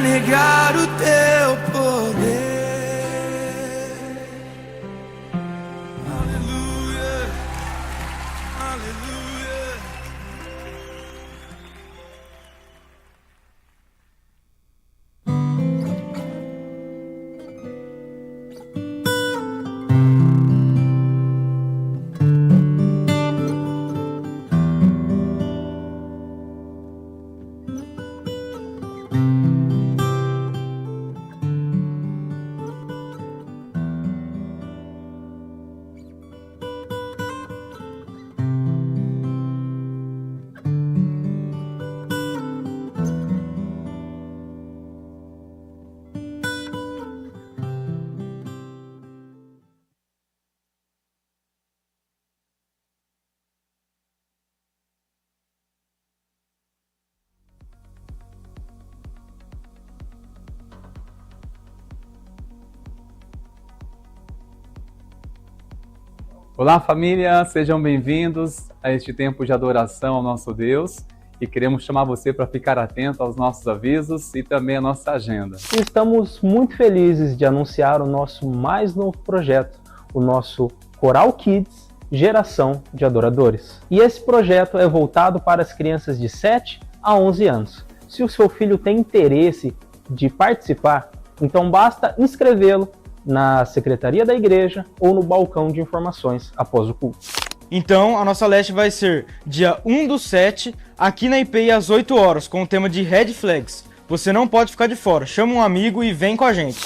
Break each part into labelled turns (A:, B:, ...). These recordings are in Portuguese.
A: negar o teu poder. Aleluia, aleluia.
B: Olá, família, sejam bem-vindos a este tempo de adoração ao nosso Deus e queremos chamar você para ficar atento aos nossos avisos e também à nossa agenda.
C: Estamos muito felizes de anunciar o nosso mais novo projeto, o nosso Coral Kids Geração de Adoradores. E esse projeto é voltado para as crianças de 7 a 11 anos. Se o seu filho tem interesse de participar, então basta inscrevê-lo na secretaria da igreja ou no balcão de informações após o culto.
D: Então, a nossa leste vai ser dia 1/7, aqui na IPI às 8 horas, com o tema de Red Flags. Você não pode ficar de fora, chama um amigo e vem com a gente.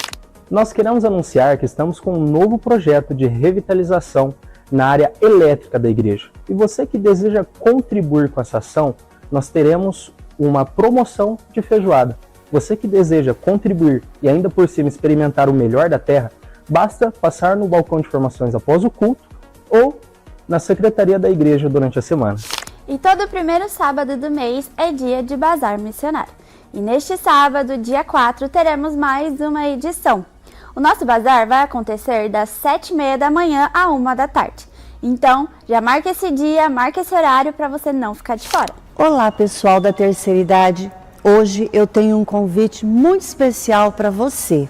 C: Nós queremos anunciar que estamos com um novo projeto de revitalização na área elétrica da igreja. E você que deseja contribuir com essa ação, nós teremos uma promoção de feijoada. Você que deseja contribuir e ainda por cima experimentar o melhor da terra, basta passar no balcão de informações após o culto ou na secretaria da igreja durante a semana.
E: E todo primeiro sábado do mês é dia de Bazar Missionário. E neste sábado, dia 4, teremos mais uma edição. O nosso bazar vai acontecer das 7h30 da manhã à 1 da tarde. Então, já marca esse dia, marca esse horário para você não ficar de fora.
F: Olá, pessoal da terceira idade. Hoje eu tenho um convite muito especial para você.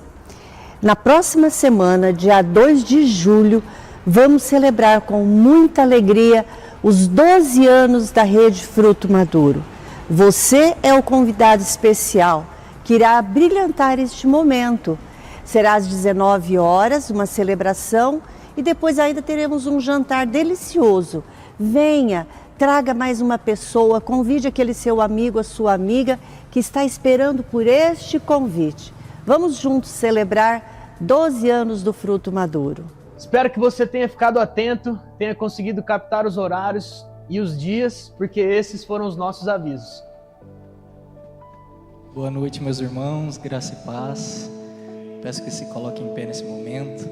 F: Na próxima semana, dia 2 de julho, vamos celebrar com muita alegria os 12 anos da Rede Fruto Maduro. Você é o convidado especial que irá brilhantar este momento. Será às 19 horas, uma celebração e depois ainda teremos um jantar delicioso. Venha, traga mais uma pessoa, convide aquele seu amigo, a sua amiga que está esperando por este convite. Vamos juntos celebrar 12 anos do Fruto Maduro.
G: Espero que você tenha ficado atento, tenha conseguido captar os horários e os dias, porque esses foram os nossos avisos.
H: Boa noite, meus irmãos, graça e paz. Peço que se coloquem em pé nesse momento.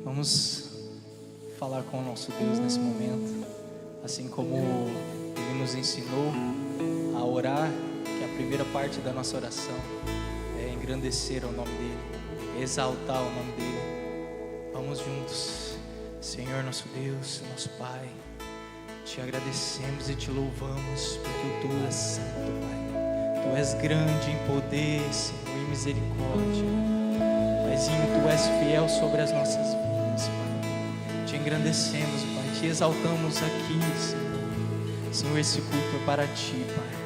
H: Vamos falar com o nosso Deus nesse momento, assim como Ele nos ensinou a orar, que a primeira parte da nossa oração é engrandecer o nome dEle, exaltar o nome dEle. Vamos juntos. Senhor nosso Deus, nosso Pai, te agradecemos e te louvamos, porque Tu és santo, Pai. Tu és grande em poder, Senhor, em misericórdia. Paizinho, Tu és fiel sobre as nossas vidas, Pai. Te engrandecemos, Pai, te exaltamos aqui, Senhor. Senhor, esse culto é para Ti, Pai.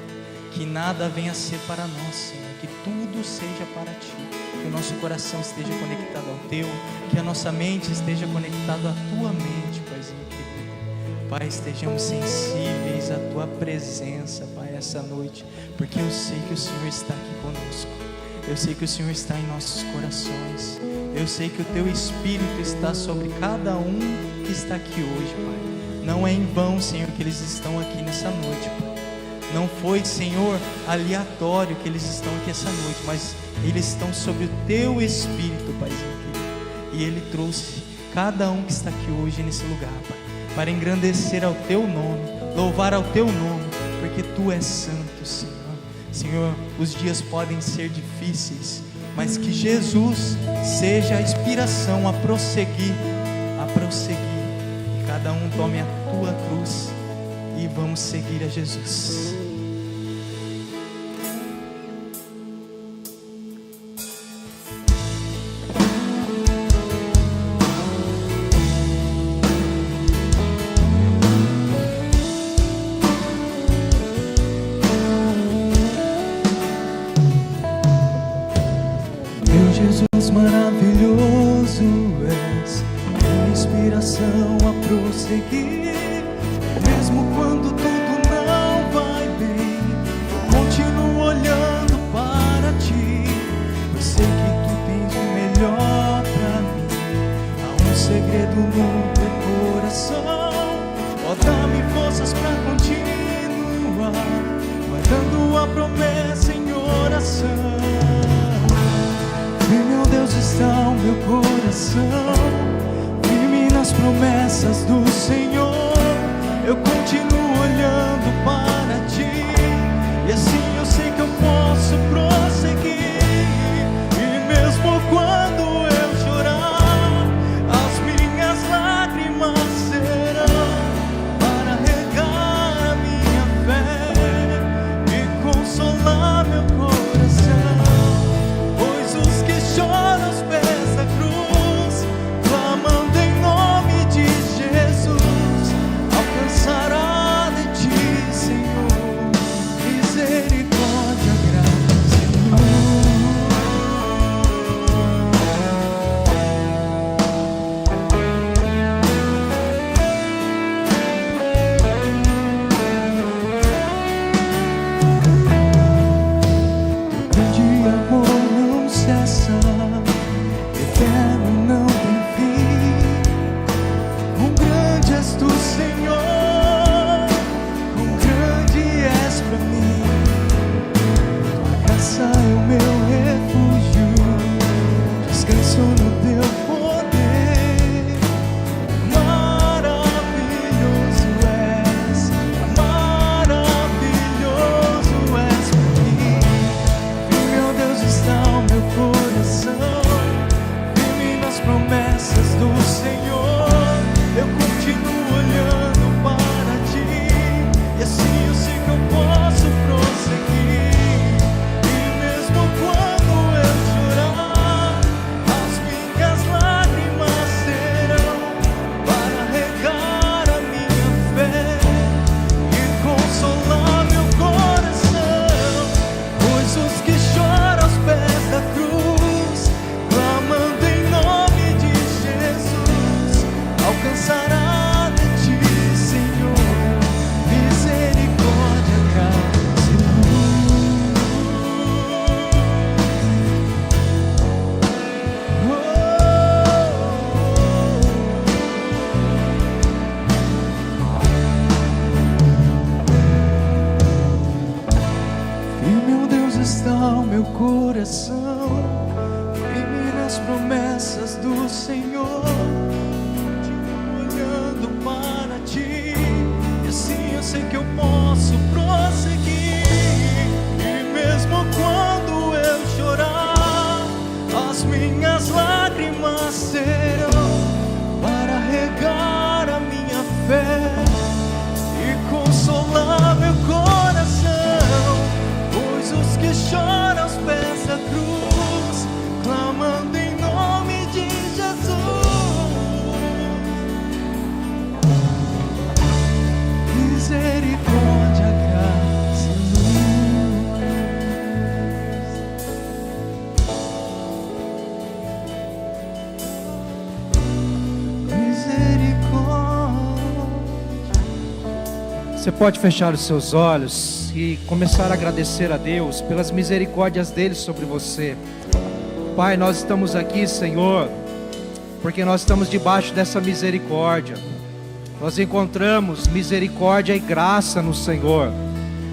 H: Que nada venha a ser para nós, Senhor, que tudo seja para Ti. Que o nosso coração esteja conectado ao Teu, que a nossa mente esteja conectada à Tua mente, Paizinho querido. Pai, estejamos sensíveis à Tua presença, Pai, essa noite, porque eu sei que o Senhor está aqui conosco. Eu sei que o Senhor está em nossos corações. Eu sei que o Teu Espírito está sobre cada um que está aqui hoje, Pai. Não é em vão, Senhor, que eles estão aqui nessa noite, Pai. Não foi, Senhor, aleatório que eles estão aqui essa noite, mas eles estão sobre o Teu Espírito, Paizinho querido. E Ele trouxe cada um que está aqui hoje nesse lugar, Pai, para engrandecer ao Teu nome, louvar ao Teu nome, porque Tu és santo, Senhor. Senhor, os dias podem ser difíceis, mas que Jesus seja a inspiração a prosseguir, e cada um tome a Tua cruz e vamos seguir a Jesus. Meu Jesus maravilhoso és, minha inspiração a prosseguir. Mesmo quando tudo não vai bem, eu continuo olhando para ti, pois sei que tu tens o melhor pra mim. Há um segredo no teu coração, ó, dá-me forças pra continuar, guardando a promessa em oração. Meu Deus, está o meu coração firme nas promessas do Senhor. Eu continuo olhando para ti, e assim eu sei que eu posso prosseguir. E mesmo quando eu chorar, as minhas lágrimas serão para regar a minha fé e consolar meu coração. Pois os que choram aos pés da cruz, clamando em nome de Jesus, alcançará de ti, Senhor, misericórdia, graça, Senhor. Grande amor não cessa, eterno não tem fim. Quão grande és tu, Senhor, quão grande és pra mim. Tua graça é o meu refúgio, descanso no teu poder. Maravilhoso és pra mim. Meu Deus, está o meu coração firme nas promessas do Senhor. Eu continuo olhando para ti, e assim eu sei que eu posso prosseguir. E mesmo quando eu chorar, as minhas lágrimas serão para regar a minha fé e consolar meu coração. Pois os que choram aos pés da cruz, clamando em nome de Jesus, alcançará de ti, Senhor, misericórdia, graça e E meu Deus, está o meu coração firme nas promessas do Senhor. Continuo olhando para ti, e assim eu sei que eu posso prosseguir. E mesmo quando eu chorar, as minhas lágrimas serão para regar a minha fé e consolar meu coração. Pois os que choram aos pés da cruz, clamando em nome de Jesus, misericórdia, graça e luz. Você pode fechar os seus olhos e começar a agradecer a Deus pelas misericórdias dele sobre você. Pai, nós estamos aqui, Senhor, porque nós estamos debaixo dessa misericórdia. Nós encontramos misericórdia e graça no Senhor,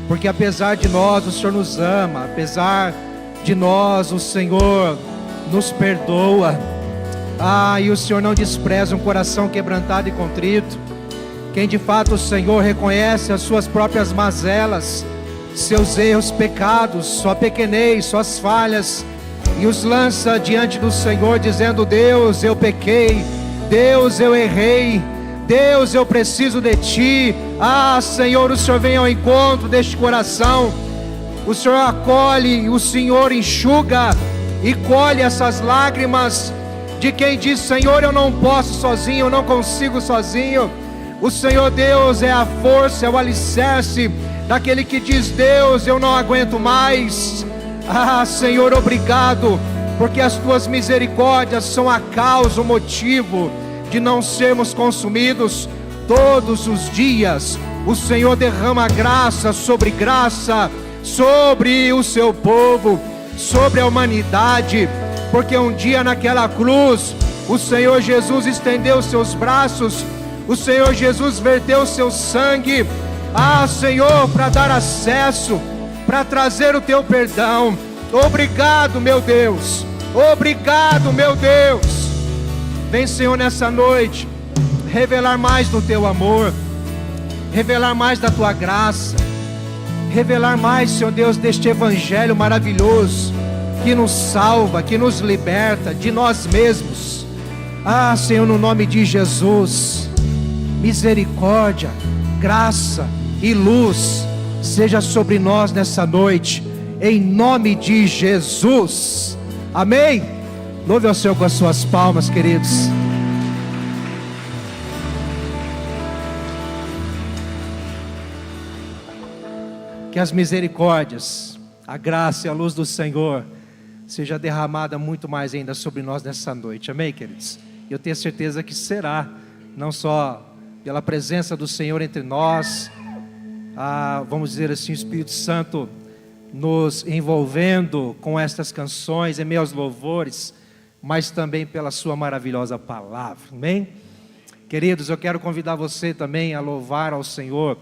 H: porque apesar de nós, o Senhor nos ama, apesar de nós, o Senhor nos perdoa. E o Senhor não despreza um coração quebrantado e contrito. Quem de fato o Senhor reconhece as suas próprias mazelas, seus erros, pecados, sua pequenez, suas falhas, e os lança diante do Senhor dizendo: Deus, eu pequei, Deus, eu errei,
I: Deus, eu preciso de Ti. Ah, Senhor, o Senhor vem ao encontro deste coração. O Senhor acolhe, o Senhor enxuga e colhe essas lágrimas de quem diz: Senhor, eu não posso sozinho, eu não consigo sozinho. O Senhor Deus é a força, é o alicerce daquele que diz: Deus, eu não aguento mais. Ah, Senhor, obrigado, porque as Tuas misericórdias são a causa, o motivo de não sermos consumidos. Todos os dias o Senhor derrama graça sobre o Seu povo, sobre a humanidade, porque um dia naquela cruz o Senhor Jesus estendeu os Seus braços, o Senhor Jesus verteu o Seu sangue, Senhor, para dar acesso, para trazer o Teu perdão. Obrigado, meu Deus, obrigado, meu Deus. Vem, Senhor, nessa noite revelar mais do Teu amor, revelar mais da Tua graça, revelar mais, Senhor Deus, deste evangelho maravilhoso que nos salva, que nos liberta de nós mesmos. Senhor, no nome de Jesus, misericórdia, graça e luz seja sobre nós nessa noite, em nome de Jesus. Amém? Louve ao Senhor com as suas palmas, queridos. Que as misericórdias, a graça e a luz do Senhor seja derramada muito mais ainda sobre nós nessa noite. Amém, queridos? Eu tenho certeza que será, não só pela presença do Senhor entre nós, vamos dizer assim, o Espírito Santo nos envolvendo com estas canções, em meio aos louvores, mas também pela Sua maravilhosa palavra. Amém? Queridos, eu quero convidar você também a louvar ao Senhor,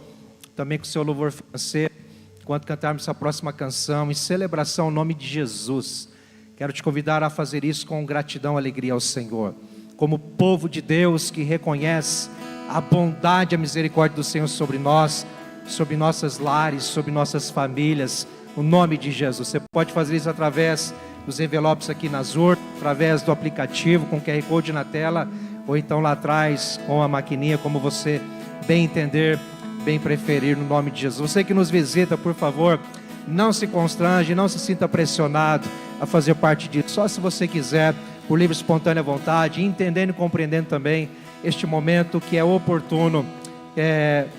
I: também com o seu louvor financeiro, enquanto cantarmos essa próxima canção, em celebração ao nome de Jesus. Quero te convidar a fazer isso com gratidão e alegria ao Senhor, como povo de Deus que reconhece a bondade e a misericórdia do Senhor sobre nós, sobre nossas lares, sobre nossas famílias, no nome de Jesus. Você pode fazer isso através dos envelopes aqui nas urnas, através do aplicativo com QR Code na tela, ou então lá atrás com a maquininha, como você bem entender, bem preferir, no nome de Jesus. Você que nos visita, por favor, não se constrange, não se sinta pressionado a fazer parte disso, só se você quiser, por livre e espontânea vontade, entendendo e compreendendo também este momento que é oportuno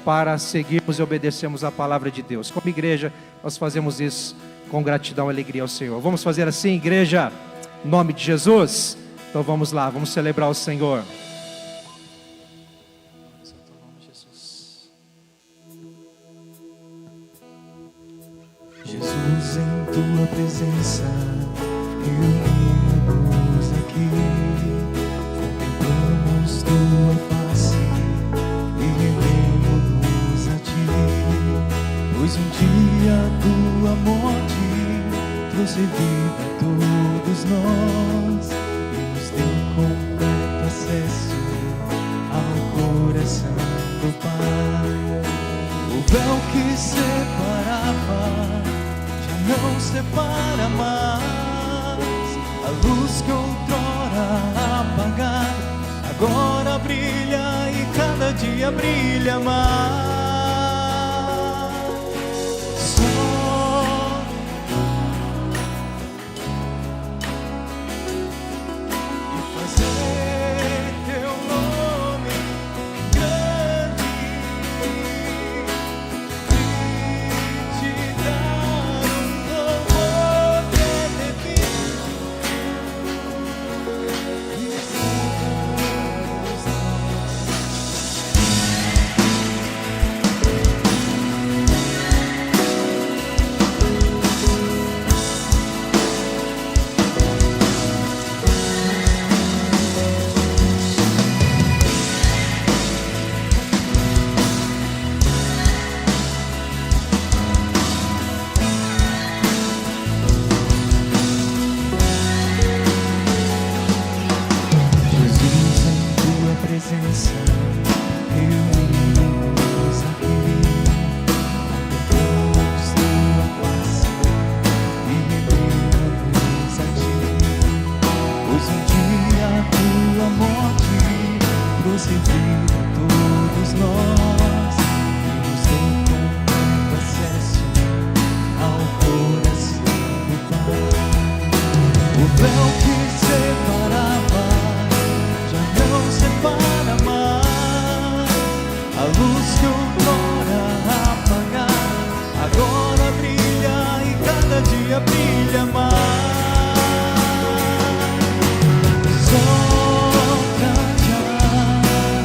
I: para seguirmos e obedecermos a palavra de Deus. Como igreja, nós fazemos isso com gratidão e alegria ao Senhor. Vamos fazer assim, igreja, em nome de Jesus? Então vamos lá, vamos celebrar o Senhor.
A: Jesus, em Tua presença, reunimos aqui, contemplamos Tua face e rendemos a Ti, pois um dia Tua morte trouxe vida a todos nós e nos deu completo acesso ao coração do Pai. O véu que separava não separa mais, a luz que outrora apagada agora brilha e cada dia brilha mais. Só e fazer Teu nome grande e te dar louvor devido. presença, reunimos aqui, contemplamos Tua face e rendemos a Ti, pois um dia a Tua morte trouxe vida a todos nós que nos deu completo acesso ao coração do Pai. O véu que separava já não separa mais. A luz que outrora apagava agora brilha e cada dia brilha mais. Só pra te adorar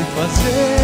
A: e fazer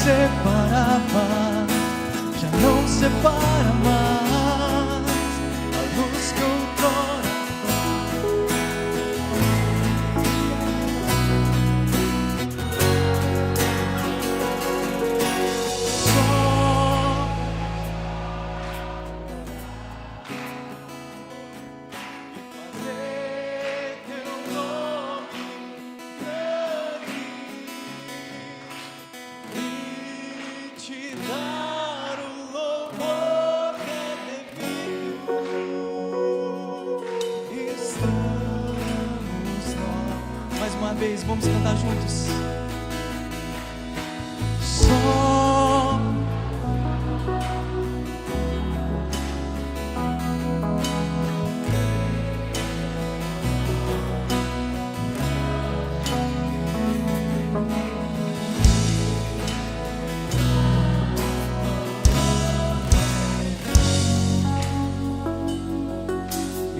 A: separava, já não separa mais. A luz que outrora vamos cantar juntos. Só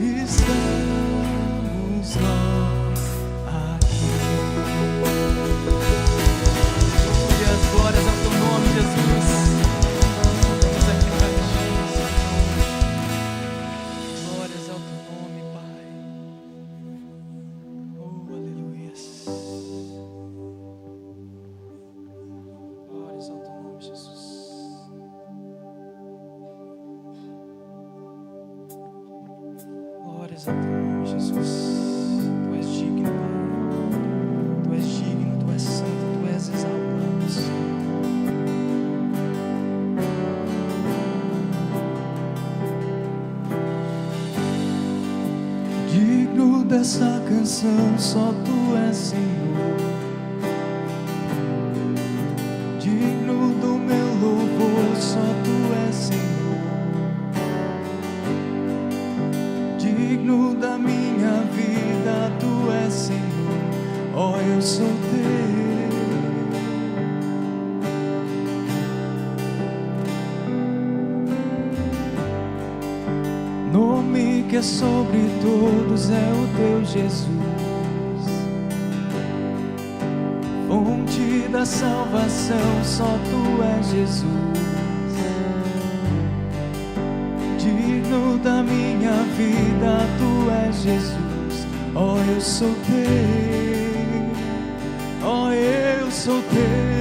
A: estamos nós aqui. Glórias ao teu nome, Jesus. Estamos aqui para ti. Glórias ao teu nome, Pai. Oh, aleluia. Glórias ao teu nome, Jesus. Glórias ao teu nome, Jesus. Tu és digno, Pai. Tu és digno, tu és santo, tu és exaltado, Senhor. Digno dessa canção, só tu és, Senhor. Digno do meu louvor, só tu és, Senhor. Digno da minha vida, tu és, Senhor. Oh, eu sou teu. Nome que é sobre todos é o teu Jesus, fonte da salvação, só tu és, Jesus. Digno da minha vida, tu és, Jesus. Oh, eu sou teu. Oh, eu sou teu.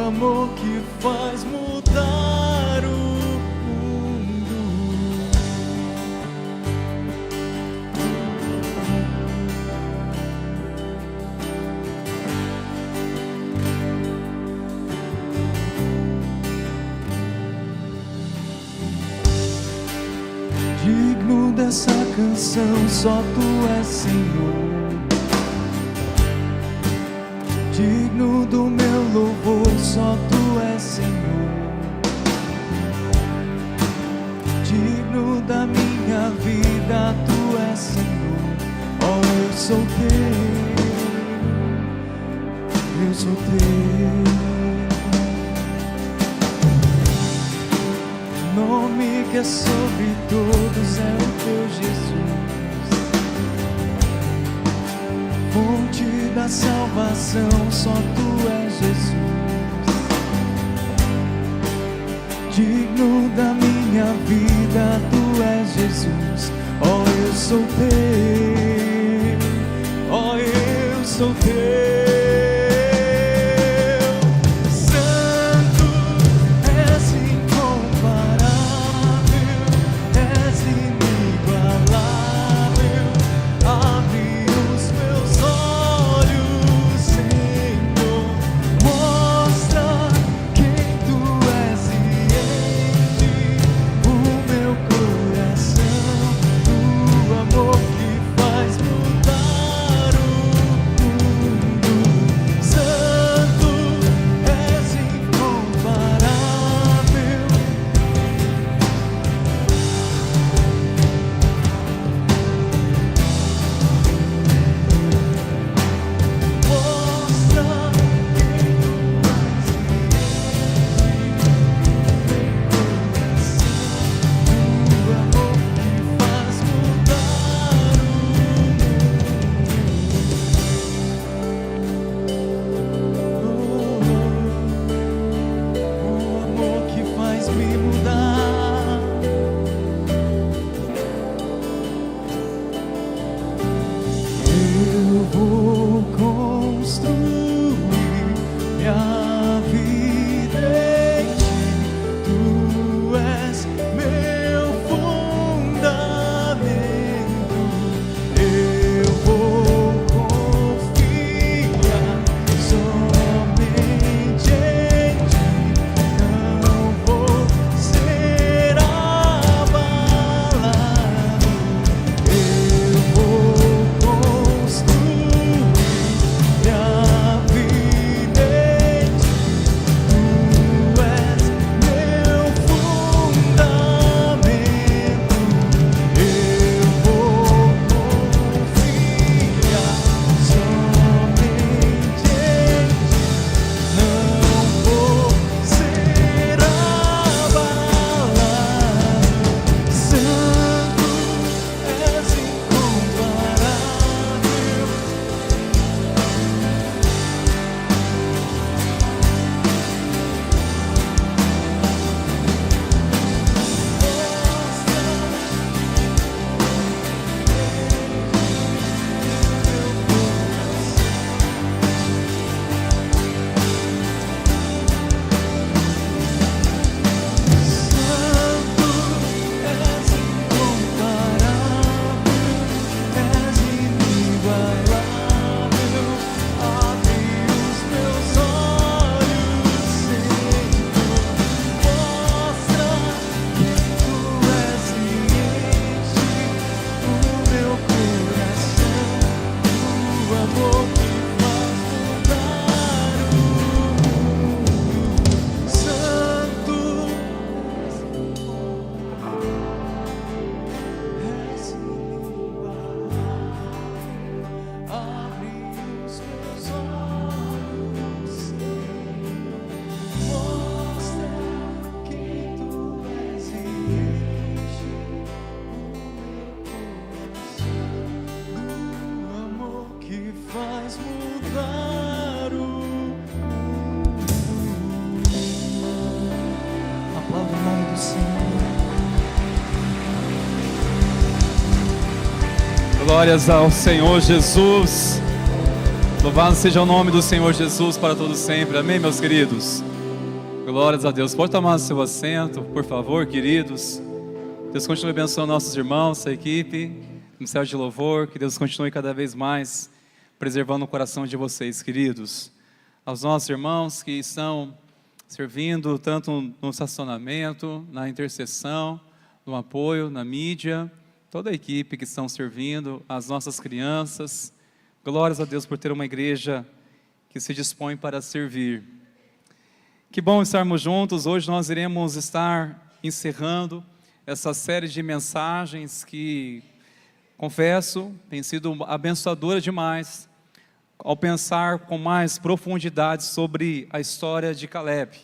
A: Amor que faz mudar o mundo. canção, só tu és Senhor. Digno do meu louvor, só tu és Senhor. Digno da minha vida, tu és Senhor. Oh, eu sou teu, eu sou teu. O nome que é sobre todos é o teu Jesus. Fonte da salvação, só tu és Jesus. Digno da minha vida, tu és Jesus. Oh, eu sou teu, oh, eu sou teu.
B: Glórias ao Senhor Jesus. Louvado seja o nome do Senhor Jesus para todos sempre. Amém, meus queridos? Glórias a Deus. Pode tomar seu assento, por favor, queridos. Deus continue abençoando nossos irmãos, a equipe, o Ministério de Louvor. Que Deus continue cada vez mais preservando o coração de vocês, queridos. Aos nossos irmãos que estão servindo tanto no estacionamento, na intercessão, no apoio, na mídia, toda a equipe que estão servindo, as nossas crianças. Glórias a Deus por ter uma igreja que se dispõe para servir. Que bom estarmos juntos. Hoje nós iremos estar encerrando essa série de mensagens que, confesso, tem sido abençoadora demais ao pensar com mais profundidade sobre a história de Caleb.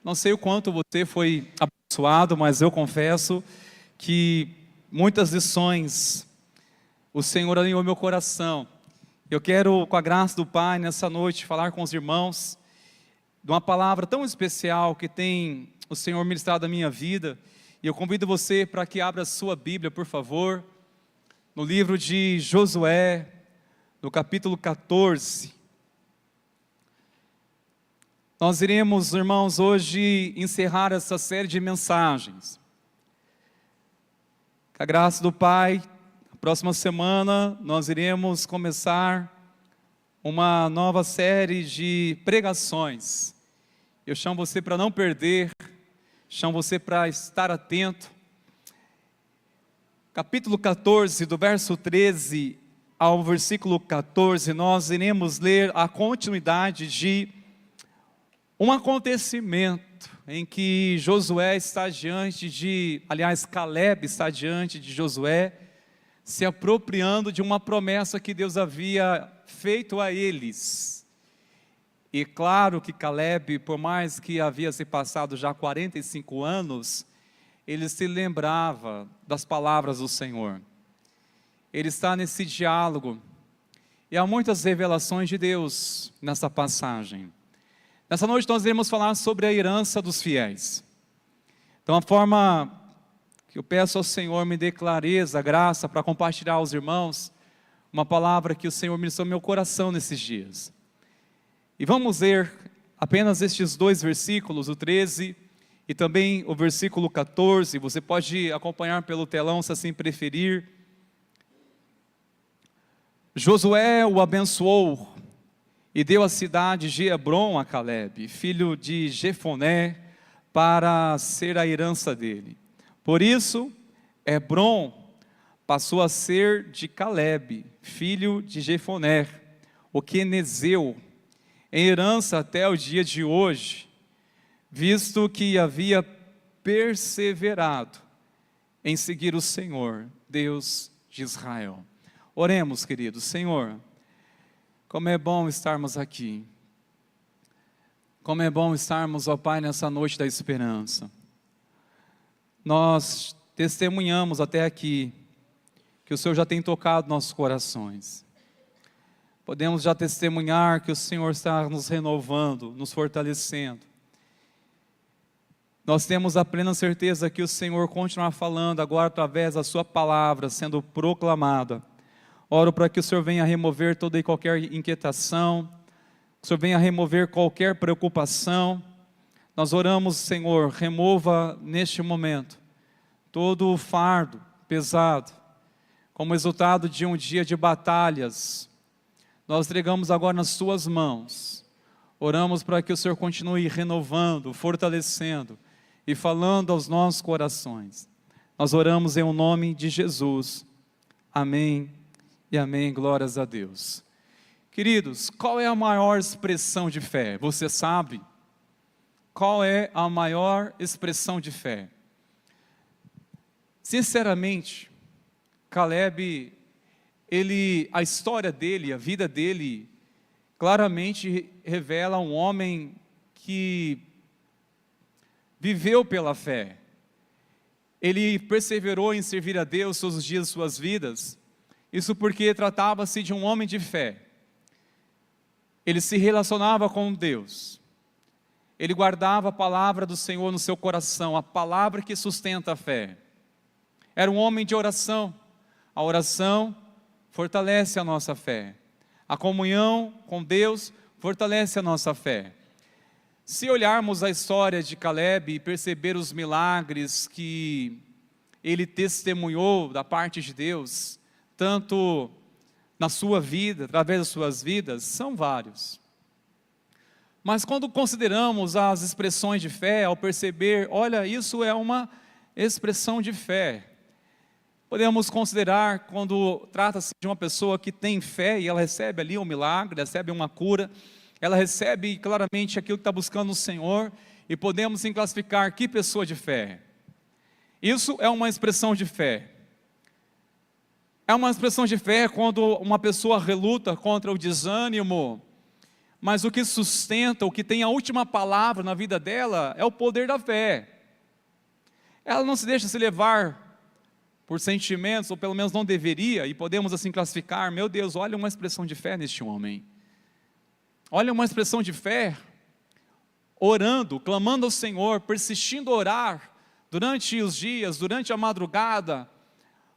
B: Não sei o quanto você foi abençoado, mas eu confesso que muitas lições o Senhor alinhou meu coração. Eu quero, com a graça do Pai, nessa noite, falar com os irmãos de uma palavra tão especial que tem o Senhor ministrado à minha vida. E eu convido você para que abra a sua Bíblia, por favor, no livro de Josué, no capítulo 14. Nós iremos, irmãos, hoje encerrar essa série de mensagens. Com a graça do Pai, na próxima semana nós iremos começar uma nova série de pregações. Eu chamo você para não perder, chamo você para estar atento. Capítulo 14, do verso 13 ao versículo 14, nós iremos ler a continuidade de um acontecimento em que Josué está diante de, aliás, Caleb está diante de Josué, se apropriando de uma promessa que Deus havia feito a eles. E claro que Caleb, por mais que havia se passado já 45 anos, ele se lembrava das palavras do Senhor. Ele está nesse diálogo, e há muitas revelações de Deus nessa passagem. Nessa noite nós iremos falar sobre a herança dos fiéis. Então a forma que eu peço ao Senhor me dê clareza, graça para compartilhar aos irmãos uma palavra que o Senhor ministrou no meu coração nesses dias. E vamos ler apenas estes dois versículos, o 13 e também o versículo 14. Você pode acompanhar pelo telão se assim preferir. Josué o abençoou e deu a cidade de Hebrom a Caleb, filho de Jefoné, para ser a herança dele. Por isso, Hebrom passou a ser de Caleb, filho de Jefoné, o quenezeu, em herança até o dia de hoje, visto que havia perseverado em seguir o Senhor, Deus de Israel. Oremos, queridos. Senhor, como é bom estarmos aqui. Como é bom estarmos, ó Pai, nessa noite da esperança. Nós testemunhamos até aqui que o Senhor já tem tocado nossos corações. Podemos já testemunhar que o Senhor está nos renovando, nos fortalecendo. Nós temos a plena certeza que o Senhor continuará falando agora através da sua palavra sendo proclamada. Oro para que o Senhor venha remover toda e qualquer inquietação, que o Senhor venha remover qualquer preocupação. Nós oramos, Senhor, remova neste momento todo o fardo pesado, como resultado de um dia de batalhas. Nós entregamos agora nas suas mãos. Oramos para que o Senhor continue renovando, fortalecendo e falando aos nossos corações. Nós oramos em o nome de Jesus. Amém e amém. Glórias a Deus. Queridos, qual é a maior expressão de fé? Você sabe? Qual é a maior expressão de fé? Sinceramente, Caleb, a história dele, a vida dele, claramente revela um homem que viveu pela fé. Ele perseverou em servir a Deus todos os dias de suas vidas. Isso porque tratava-se de um homem de fé. Ele se relacionava com Deus. Ele guardava a palavra do Senhor no seu coração, a palavra que sustenta a fé. Era um homem de oração. A oração fortalece a nossa fé. A comunhão com Deus fortalece a nossa fé. Se olharmos a história de Caleb e perceber os milagres que ele testemunhou da parte de Deus, tanto na sua vida, através das suas vidas, são vários. Mas quando consideramos as expressões de fé, ao perceber, olha, isso é uma expressão de fé. Podemos considerar quando trata-se de uma pessoa que tem fé e ela recebe ali um milagre, recebe uma cura, ela recebe claramente aquilo que está buscando no Senhor, e podemos sim classificar que pessoa de fé. Isso é uma expressão de fé. É uma expressão de fé quando uma pessoa reluta contra o desânimo, mas o que sustenta, o que tem a última palavra na vida dela é o poder da fé. Ela não se deixa se levar por sentimentos, ou pelo menos não deveria, e podemos assim classificar: meu Deus, olha uma expressão de fé neste homem. Olha uma expressão de fé, orando, clamando ao Senhor, persistindo a orar durante os dias, durante a madrugada.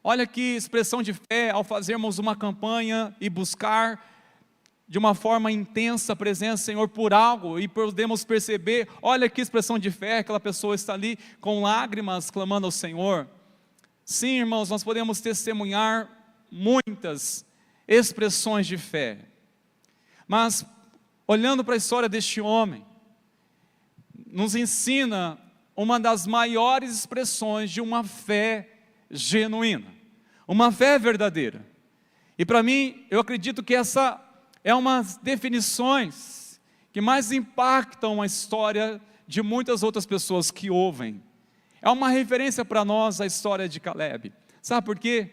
B: Olha que expressão de fé ao fazermos uma campanha e buscar de uma forma intensa a presença do Senhor por algo, e podemos perceber, olha que expressão de fé, aquela pessoa está ali com lágrimas clamando ao Senhor. Sim, irmãos, nós podemos testemunhar muitas expressões de fé, mas olhando para a história deste homem, nos ensina uma das maiores expressões de uma fé genuína, uma fé verdadeira. E para mim, eu acredito que essa é uma das definições que mais impactam a história de muitas outras pessoas que ouvem. É uma referência para nós a história de Caleb. Sabe por quê?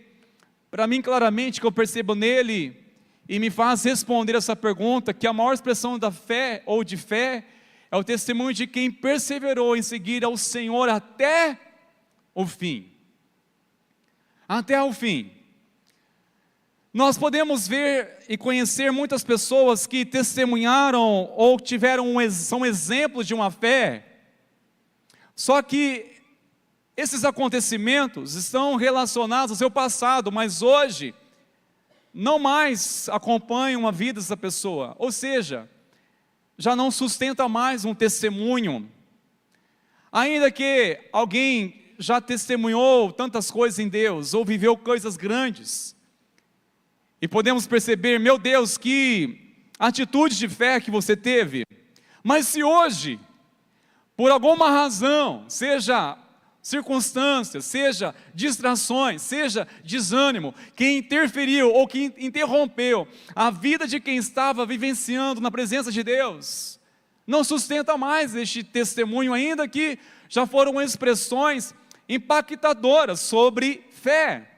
B: Para mim, claramente, que eu percebo nele e me faz responder essa pergunta, que a maior expressão da fé ou de fé é o testemunho de quem perseverou em seguir ao Senhor até o fim. Até o fim. Nós podemos ver e conhecer muitas pessoas que testemunharam ou são exemplos de uma fé, só que esses acontecimentos estão relacionados ao seu passado, mas hoje não mais acompanham a vida dessa pessoa, ou seja, já não sustenta mais um testemunho. Ainda que alguém já testemunhou tantas coisas em Deus, ou viveu coisas grandes, e podemos perceber, meu Deus, que atitude de fé que você teve. Mas se hoje, por alguma razão, seja circunstâncias, seja distrações, seja desânimo, que interferiu ou que interrompeu a vida de quem estava vivenciando na presença de Deus, não sustenta mais este testemunho, ainda que já foram expressões impactadoras sobre fé.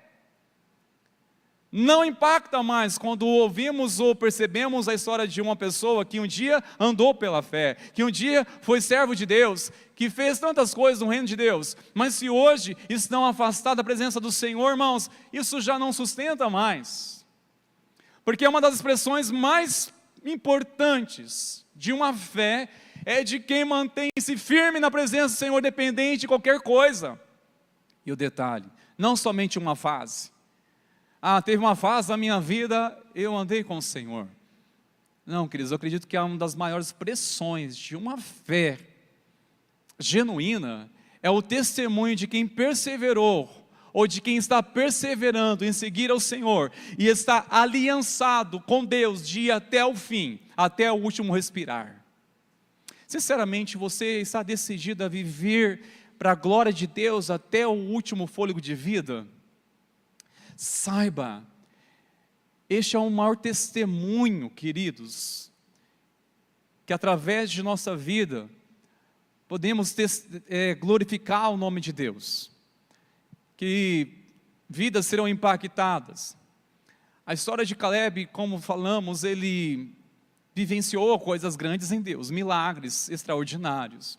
B: Não impacta mais quando ouvimos ou percebemos a história de uma pessoa que um dia andou pela fé, que um dia foi servo de Deus, que fez tantas coisas no reino de Deus, mas se hoje estão afastados da presença do Senhor, irmãos, isso já não sustenta mais. Porque uma das expressões mais importantes de uma fé é de quem mantém-se firme na presença do Senhor, dependente de qualquer coisa. E o detalhe, não somente uma fase. Teve uma fase da minha vida, eu andei com o Senhor. Não, queridos, eu acredito que é uma das maiores expressões de uma fé genuína, é o testemunho de quem perseverou, ou de quem está perseverando em seguir ao Senhor, e está aliançado com Deus de ir até o fim, até o último respirar. Sinceramente, você está decidido a viver para a glória de Deus até o último fôlego de vida? Saiba, este é o maior testemunho, queridos, que através de nossa vida, podemos glorificar o nome de Deus, que vidas serão impactadas. A história de Caleb, como falamos, ele vivenciou coisas grandes em Deus, milagres extraordinários,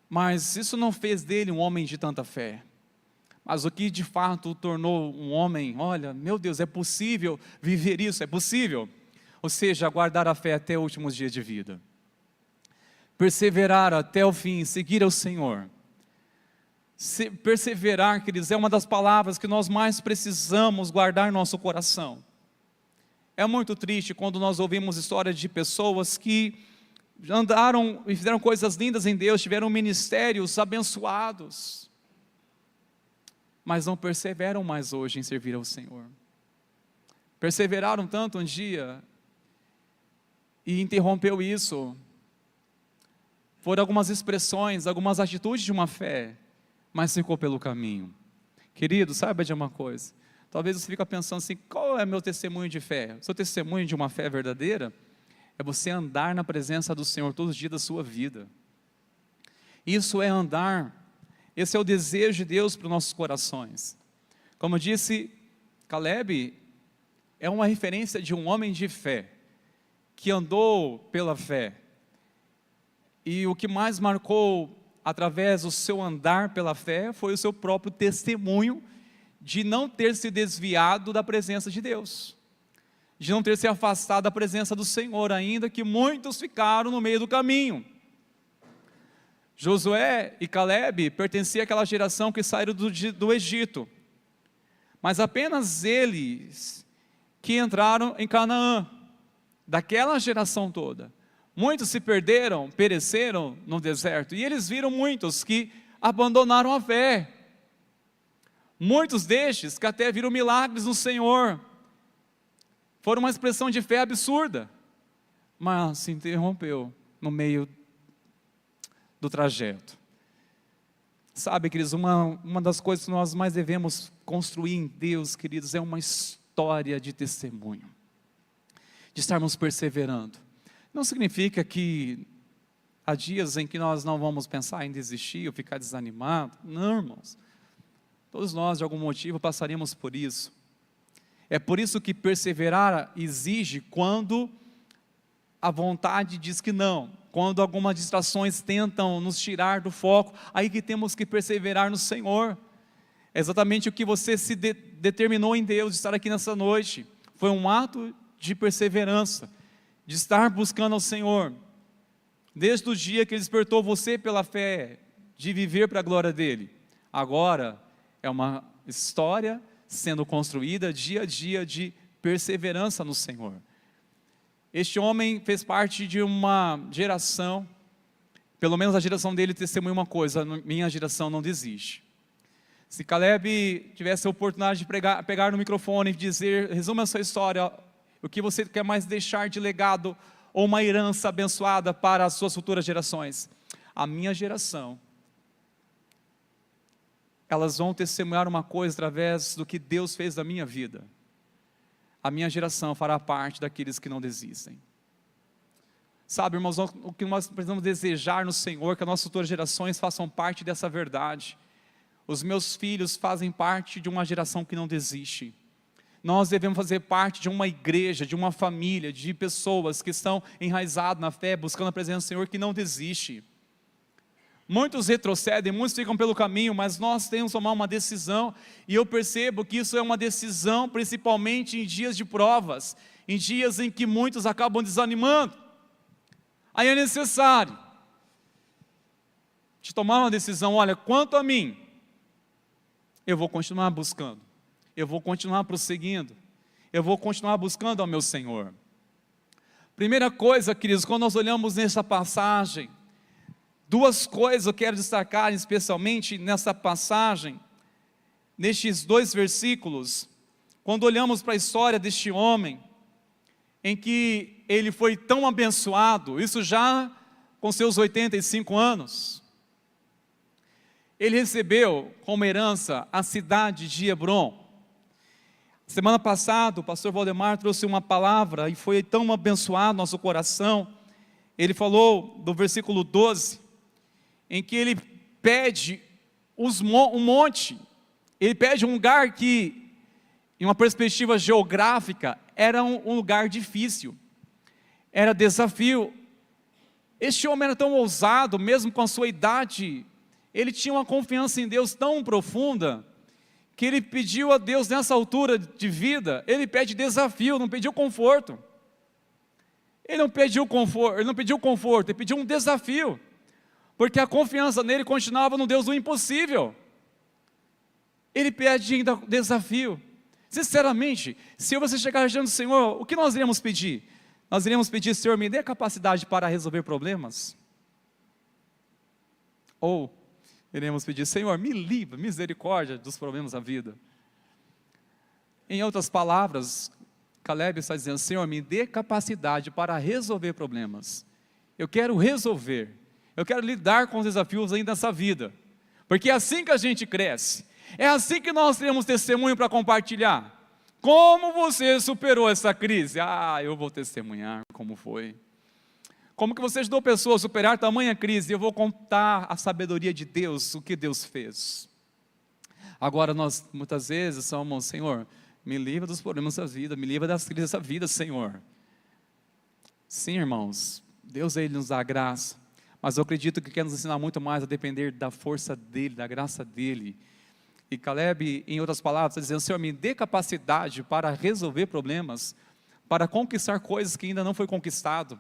B: mas isso não fez dele um homem de tanta fé. Mas o que de fato o tornou um homem, olha, meu Deus, é possível viver isso, é possível. Ou seja, guardar a fé até os últimos dias de vida. Perseverar até o fim, seguir ao Senhor. Perseverar, queridos, é uma das palavras que nós mais precisamos guardar no nosso coração. É muito triste quando nós ouvimos histórias de pessoas que andaram e fizeram coisas lindas em Deus, tiveram ministérios abençoados, mas não perseveram mais hoje em servir ao Senhor. Perseveraram tanto um dia e interrompeu isso. Foram algumas expressões, algumas atitudes de uma fé, mas ficou pelo caminho. Querido, saiba de uma coisa. Talvez você fique pensando assim, qual é meu testemunho de fé? O seu testemunho de uma fé verdadeira é você andar na presença do Senhor todos os dias da sua vida. Isso é andar. Esse é o desejo de Deus para os nossos corações. Como eu disse, Caleb é uma referência de um homem de fé, que andou pela fé. E o que mais marcou através do seu andar pela fé foi o seu próprio testemunho de não ter se desviado da presença de Deus, de não ter se afastado da presença do Senhor, ainda que muitos ficaram no meio do caminho. Josué e Caleb pertenciam àquela geração que saíram do Egito, mas apenas eles que entraram em Canaã, daquela geração toda. Muitos se perderam, pereceram no deserto, e eles viram muitos que abandonaram a fé. Muitos destes que até viram milagres no Senhor, foram uma expressão de fé absurda, mas se interrompeu no meio do trajeto. Sabe, queridos, uma das coisas que nós mais devemos construir em Deus, queridos, é uma história de testemunho, de estarmos perseverando. Não significa que há dias em que nós não vamos pensar em desistir ou ficar desanimado. Não, irmãos. Todos nós, de algum motivo, passaríamos por isso. É por isso que perseverar exige quando a vontade diz que não, quando algumas distrações tentam nos tirar do foco, aí que temos que perseverar no Senhor. É exatamente o que você se determinou em Deus, de estar aqui nessa noite. Foi um ato de perseverança, de estar buscando ao Senhor, desde o dia que Ele despertou você pela fé, de viver para a glória dEle. Agora, é uma história sendo construída dia a dia de perseverança no Senhor. Este homem fez parte de uma geração, pelo menos a geração dele testemunha uma coisa: minha geração não desiste. Se Caleb tivesse a oportunidade de pegar no microfone e dizer, resume a sua história, o que você quer mais deixar de legado ou uma herança abençoada para as suas futuras gerações? A minha geração, elas vão testemunhar uma coisa através do que Deus fez da minha vida. A minha geração fará parte daqueles que não desistem. Sabe, irmãos, o que nós precisamos desejar no Senhor é que as nossas futuras gerações façam parte dessa verdade. Os meus filhos fazem parte de uma geração que não desiste. Nós devemos fazer parte de uma igreja, de uma família, de pessoas que estão enraizadas na fé, buscando a presença do Senhor, que não desiste. Muitos retrocedem, muitos ficam pelo caminho, mas nós temos que tomar uma decisão, e eu percebo que isso é uma decisão principalmente em dias de provas, em dias em que muitos acabam desanimando. Aí é necessário de tomar uma decisão. Olha, quanto a mim, eu vou continuar buscando, eu vou continuar prosseguindo, eu vou continuar buscando ao meu Senhor. Primeira coisa, queridos, quando nós olhamos nessa passagem, duas coisas eu quero destacar especialmente nessa passagem, nestes 2 versículos. Quando olhamos para a história deste homem, em que ele foi tão abençoado, isso já com seus 85 anos, ele recebeu como herança a cidade de Hebrom. Semana passada o pastor Valdemar trouxe uma palavra e foi tão abençoado nosso coração. Ele falou do versículo 12, em que ele pede um monte, ele pede um lugar que, em uma perspectiva geográfica, era um lugar difícil, era desafio. Este homem era tão ousado, mesmo com a sua idade, ele tinha uma confiança em Deus tão profunda, que ele pediu a Deus nessa altura de vida, ele pede desafio, não pediu conforto. Ele não pediu conforto, ele pediu um desafio, porque a confiança nele continuava no Deus do impossível. Ele pede ainda desafio. Sinceramente, se você chegar diante do Senhor, o que nós iremos pedir? Nós iremos pedir, Senhor, me dê capacidade para resolver problemas? Ou iremos pedir, Senhor, me livre, misericórdia dos problemas da vida? Em outras palavras, Caleb está dizendo, Senhor, me dê capacidade para resolver problemas. Eu quero resolver, eu quero lidar com os desafios ainda nessa vida, porque é assim que a gente cresce, É assim que nós temos testemunho para compartilhar. Como você superou essa crise? Eu vou testemunhar como foi. Como que você ajudou pessoas a superar tamanha crise? Eu vou contar a sabedoria de Deus, o que Deus fez. Agora nós muitas vezes somos, Senhor, me livra dos problemas da vida, me livra das crises da vida, Senhor. Sim, irmãos, Deus Ele nos dá a graça, mas eu acredito que quer nos ensinar muito mais a depender da força dEle, da graça dEle. E Caleb, em outras palavras, está dizendo, Senhor, me dê capacidade para resolver problemas, para conquistar coisas que ainda não foi conquistado,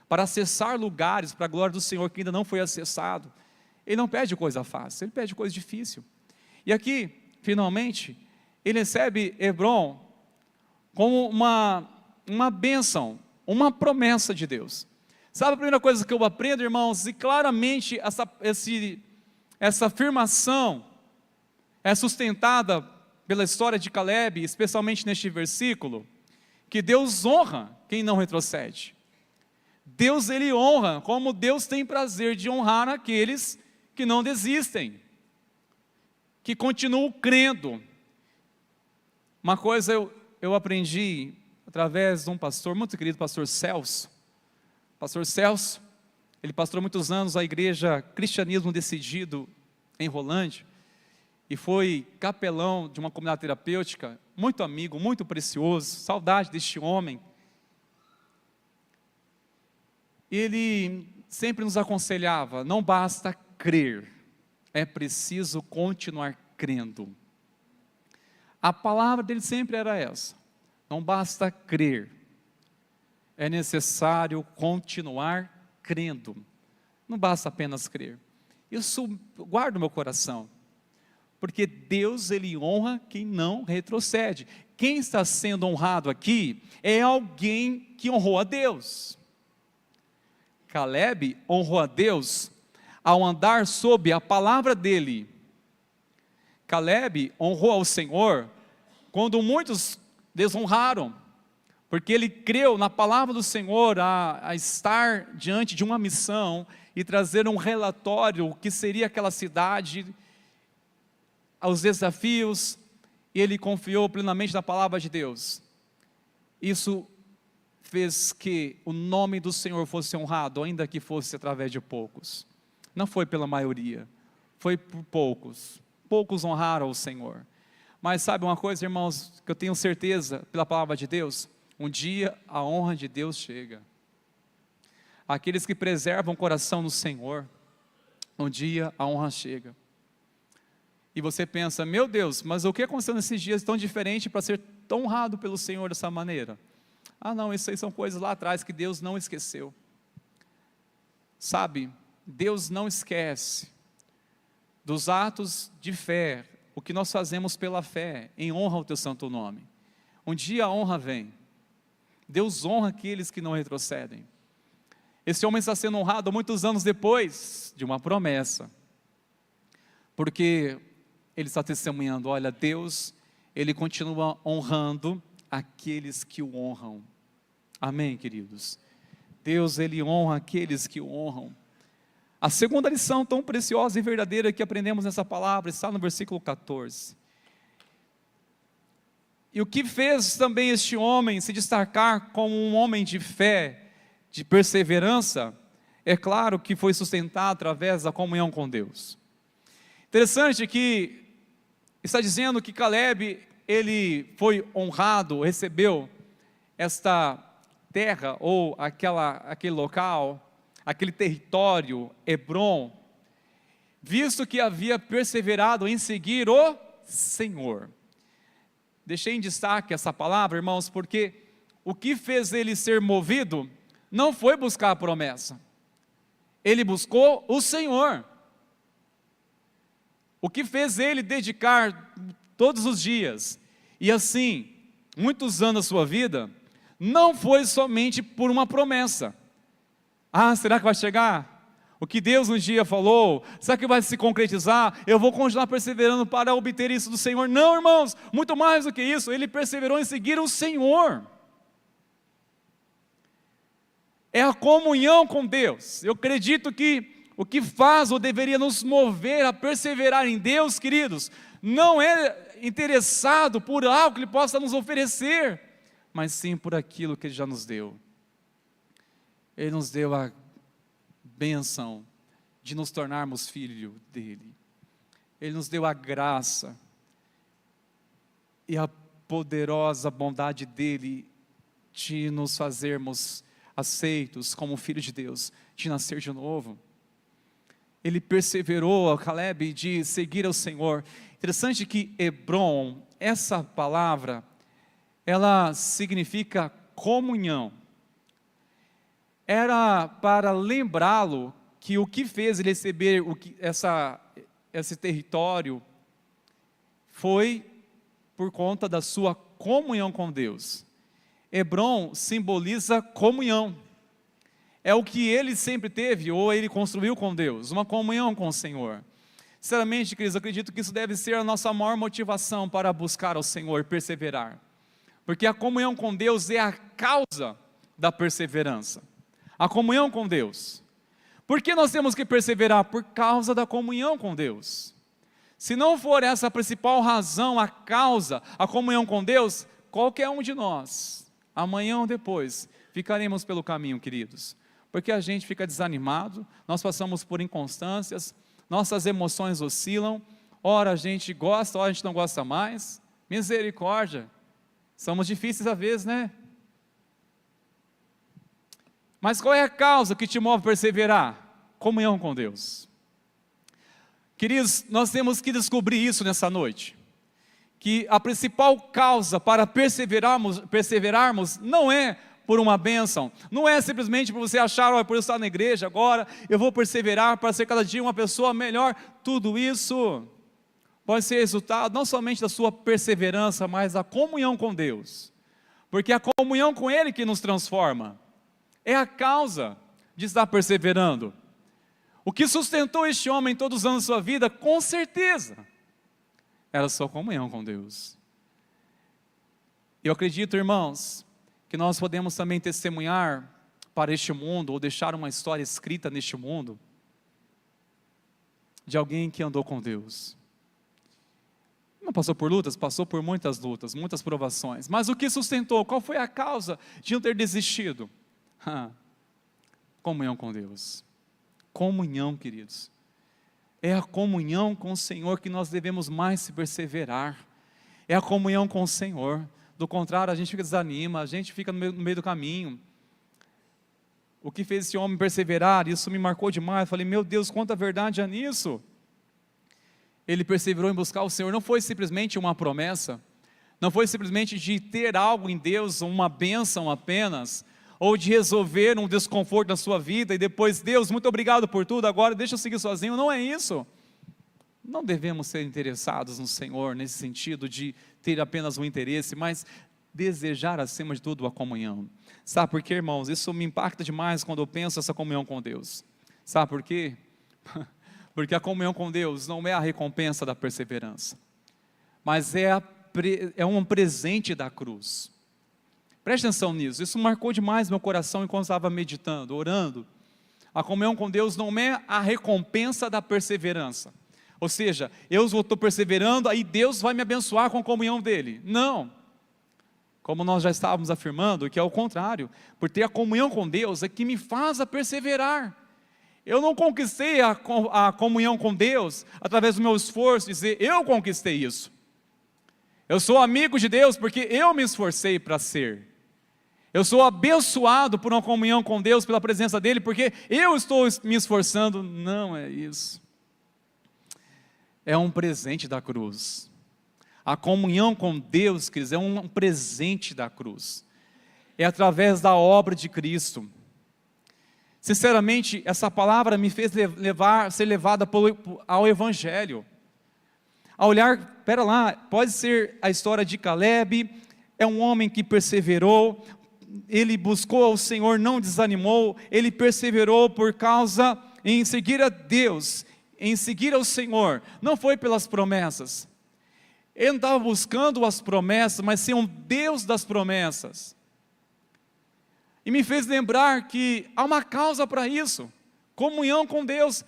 B: para acessar lugares para a glória do Senhor que ainda não foi acessado. Ele não pede coisa fácil, ele pede coisa difícil. E aqui, finalmente, ele recebe Hebron como uma bênção, uma promessa de Deus. Sabe a primeira coisa que eu aprendo, irmãos? E claramente essa afirmação é sustentada pela história de Caleb, especialmente neste versículo, que Deus honra quem não retrocede. Deus, Ele honra, como Deus tem prazer de honrar aqueles que não desistem, que continuam crendo. Uma coisa eu aprendi através de um pastor muito querido, pastor Celso. Pastor Celso, ele pastoreou muitos anos a igreja Cristianismo Decidido em Rolândia, e foi capelão de uma comunidade terapêutica, muito amigo, muito precioso, saudade deste homem. Ele sempre nos aconselhava, não basta crer, é preciso continuar crendo. A palavra dele sempre era essa, não basta crer, é necessário continuar crendo, não basta apenas crer. Isso guarda no meu coração, porque Deus, Ele honra quem não retrocede. Quem está sendo honrado aqui é alguém que honrou a Deus. Caleb honrou a Deus ao andar sob a palavra dele. Caleb honrou ao Senhor quando muitos desonraram, porque ele creu na palavra do Senhor a estar diante de uma missão e trazer um relatório, o que seria aquela cidade, aos desafios, e ele confiou plenamente na palavra de Deus. Isso fez que o nome do Senhor fosse honrado, ainda que fosse através de poucos. Não foi pela maioria, foi por poucos. Poucos honraram o Senhor. Mas sabe uma coisa, irmãos, que eu tenho certeza pela palavra de Deus? Um dia a honra de Deus chega. Aqueles que preservam o coração no Senhor, um dia a honra chega. E você pensa, meu Deus, mas o que aconteceu nesses dias tão diferente para ser tão honrado pelo Senhor dessa maneira? Não, isso aí são coisas lá atrás que Deus não esqueceu. Sabe, Deus não esquece dos atos de fé, o que nós fazemos pela fé, em honra ao teu santo nome. Um dia a honra vem. Deus honra aqueles que não retrocedem. Esse homem está sendo honrado muitos anos depois de uma promessa, porque ele está testemunhando, olha, Deus, Ele continua honrando aqueles que o honram. Amém, queridos? Deus, Ele honra aqueles que o honram. A segunda lição tão preciosa e verdadeira que aprendemos nessa palavra está no versículo 14. E o que fez também este homem se destacar como um homem de fé, de perseverança, é claro que foi sustentado através da comunhão com Deus. Interessante que está dizendo que Caleb, ele foi honrado, recebeu esta terra, ou aquele local, aquele território, Hebron, visto que havia perseverado em seguir o Senhor. Deixei em destaque essa palavra, irmãos, porque o que fez ele ser movido não foi buscar a promessa, ele buscou o Senhor. O que fez ele dedicar todos os dias, e assim, muitos anos da sua vida, não foi somente por uma promessa. Será que vai chegar? O que Deus um dia falou, será que vai se concretizar? Eu vou continuar perseverando para obter isso do Senhor? Não, irmãos, muito mais do que isso, ele perseverou em seguir o Senhor. É a comunhão com Deus. Eu acredito que o que faz ou deveria nos mover a perseverar em Deus, queridos, não é interessado por algo que Ele possa nos oferecer, mas sim por aquilo que Ele já nos deu. Ele nos deu a bênção de nos tornarmos filhos dEle. Ele nos deu a graça e a poderosa bondade dEle de nos fazermos aceitos como filhos de Deus, de nascer de novo. Ele perseverou, Caleb, de seguir ao Senhor. Interessante que Hebron, essa palavra, ela significa comunhão. Era para lembrá-lo que o que fez ele receber esse território foi por conta da sua comunhão com Deus. Hebron simboliza comunhão. É o que ele sempre teve, ou ele construiu com Deus, uma comunhão com o Senhor. Sinceramente, queridos, eu acredito que isso deve ser a nossa maior motivação para buscar ao Senhor, perseverar. Porque a comunhão com Deus é a causa da perseverança. A comunhão com Deus. Por que nós temos que perseverar? Por causa da comunhão com Deus. Se não for essa a principal razão, a causa, a comunhão com Deus, qualquer um de nós, amanhã ou depois, ficaremos pelo caminho, queridos. Porque a gente fica desanimado, nós passamos por inconstâncias, nossas emoções oscilam, ora a gente gosta, ora a gente não gosta mais. Misericórdia, somos difíceis às vezes, né? Mas qual é a causa que te move a perseverar? Comunhão com Deus. Queridos, nós temos que descobrir isso nessa noite, que a principal causa para perseverarmos não é por uma bênção, não é simplesmente por você achar, por eu estar na igreja agora, eu vou perseverar para ser cada dia uma pessoa melhor. Tudo isso pode ser resultado não somente da sua perseverança, mas da comunhão com Deus, porque é a comunhão com Ele que nos transforma, é a causa de estar perseverando. O que sustentou este homem todos os anos da sua vida, com certeza, era a sua comunhão com Deus. Eu acredito, irmãos, que nós podemos também testemunhar para este mundo, ou deixar uma história escrita neste mundo, de alguém que andou com Deus. Não passou por lutas? Passou por muitas lutas, muitas provações. Mas o que sustentou? Qual foi a causa de não ter desistido? Comunhão com Deus. Comunhão, queridos. É a comunhão com o Senhor que nós devemos mais se perseverar. É a comunhão com o Senhor. Do contrário, a gente fica desanima, a gente fica no meio do caminho. O que fez esse homem perseverar, isso me marcou demais. Eu falei, meu Deus, quanta verdade há nisso. Ele perseverou em buscar o Senhor. Não foi simplesmente uma promessa, não foi simplesmente de ter algo em Deus, uma bênção apenas, ou de resolver um desconforto na sua vida, e depois, Deus, muito obrigado por tudo, agora deixa eu seguir sozinho. Não é isso. Não devemos ser interessados no Senhor, nesse sentido de ter apenas um interesse, mas desejar acima de tudo a comunhão. Sabe por quê, irmãos? Isso me impacta demais quando eu penso essa comunhão com Deus. Sabe por quê? Porque a comunhão com Deus não é a recompensa da perseverança, mas é um presente da cruz. Preste atenção nisso, isso marcou demais meu coração enquanto estava meditando, orando. A comunhão com Deus não é a recompensa da perseverança. Ou seja, eu estou perseverando, aí Deus vai me abençoar com a comunhão dEle. Não. Como nós já estávamos afirmando, que é o contrário. Por ter a comunhão com Deus é que me faz a perseverar. Eu não conquistei a comunhão com Deus através do meu esforço, dizer, eu conquistei isso. Eu sou amigo de Deus porque eu me esforcei para ser. Eu sou abençoado por uma comunhão com Deus, pela presença dEle, porque eu estou me esforçando. Não é isso. É um presente da cruz. A comunhão com Deus, queridos, é um presente da cruz. É através da obra de Cristo. Sinceramente, essa palavra me fez ser levada ao Evangelho. A olhar, espera lá, pode ser a história de Caleb, é um homem que perseverou, ele buscou ao Senhor, não desanimou, ele perseverou por causa em seguir a Deus, em seguir ao Senhor, não foi pelas promessas. Ele não estava buscando as promessas, mas sim um Deus das promessas. E me fez lembrar que há uma causa para isso, comunhão com Deus.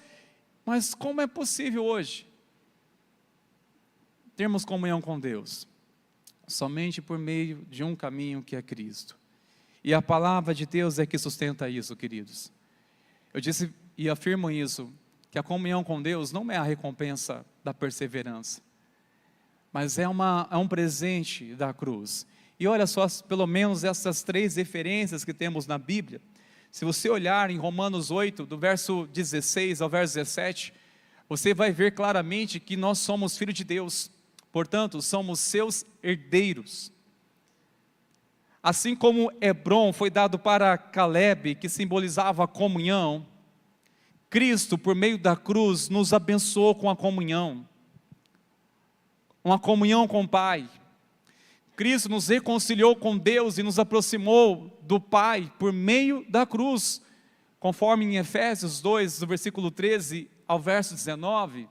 B: Mas como é possível hoje termos comunhão com Deus? Somente por meio de um caminho, que é Cristo. E a palavra de Deus é que sustenta isso, queridos. Eu disse e afirmo isso, que a comunhão com Deus não é a recompensa da perseverança, mas é um presente da cruz. E olha só, pelo menos essas 3 referências que temos na Bíblia. Se você olhar em Romanos 8, do verso 16 ao verso 17, você vai ver claramente que nós somos filhos de Deus, portanto, somos seus herdeiros. Assim como Hebrom foi dado para Caleb, que simbolizava a comunhão, Cristo, por meio da cruz, nos abençoou com a comunhão, uma comunhão com o Pai. Cristo nos reconciliou com Deus e nos aproximou do Pai por meio da cruz, conforme em Efésios 2, do versículo 13 ao verso 19,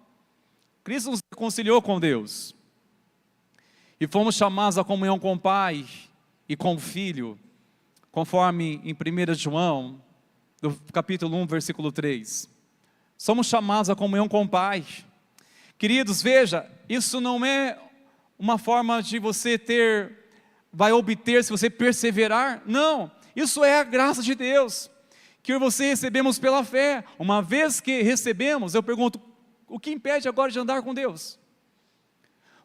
B: Cristo nos reconciliou com Deus, e fomos chamados à comunhão com o Pai e com o Filho, conforme em 1 João, do capítulo 1, versículo 3, somos chamados à comunhão com o Pai. Queridos, veja, isso não é uma forma de você vai obter se você perseverar, não, isso é a graça de Deus, que você recebemos pela fé. Uma vez que recebemos, eu pergunto, o que impede agora de andar com Deus?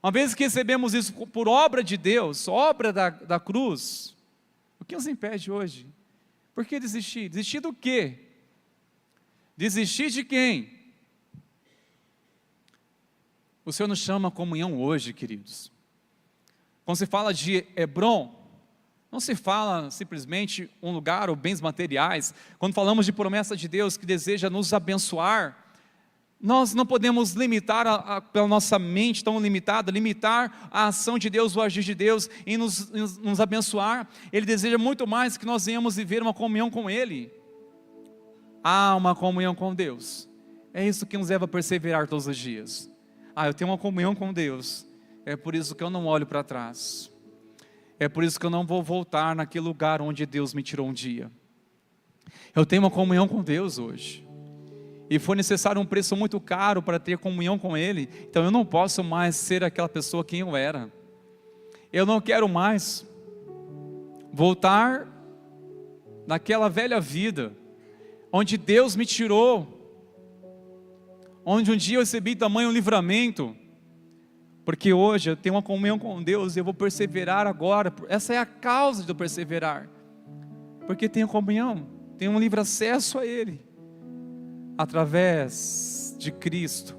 B: Uma vez que recebemos isso por obra de Deus, obra da cruz, o que nos impede hoje? Por que desistir? Desistir do quê? Desistir de quem? O Senhor nos chama a comunhão hoje, queridos. Quando se fala de Hebrom, não se fala simplesmente um lugar ou bens materiais. Quando falamos de promessa de Deus que deseja nos abençoar, nós não podemos limitar, pela nossa mente tão limitada, limitar a ação de Deus, o agir de Deus em nos abençoar. Ele deseja muito mais que nós venhamos viver uma comunhão com Ele. Há uma comunhão com Deus. É isso que nos leva a perseverar todos os dias. Eu tenho uma comunhão com Deus. É por isso que eu não olho para trás. É por isso que eu não vou voltar naquele lugar onde Deus me tirou um dia. Eu tenho uma comunhão com Deus hoje. E foi necessário um preço muito caro para ter comunhão com Ele. Então eu não posso mais ser aquela pessoa quem eu era. Eu não quero mais voltar naquela velha vida, onde Deus me tirou, onde um dia eu recebi tamanho livramento, porque hoje eu tenho uma comunhão com Deus e eu vou perseverar agora. Essa é a causa de eu perseverar, porque tenho comunhão, tenho um livre acesso a Ele, através de Cristo.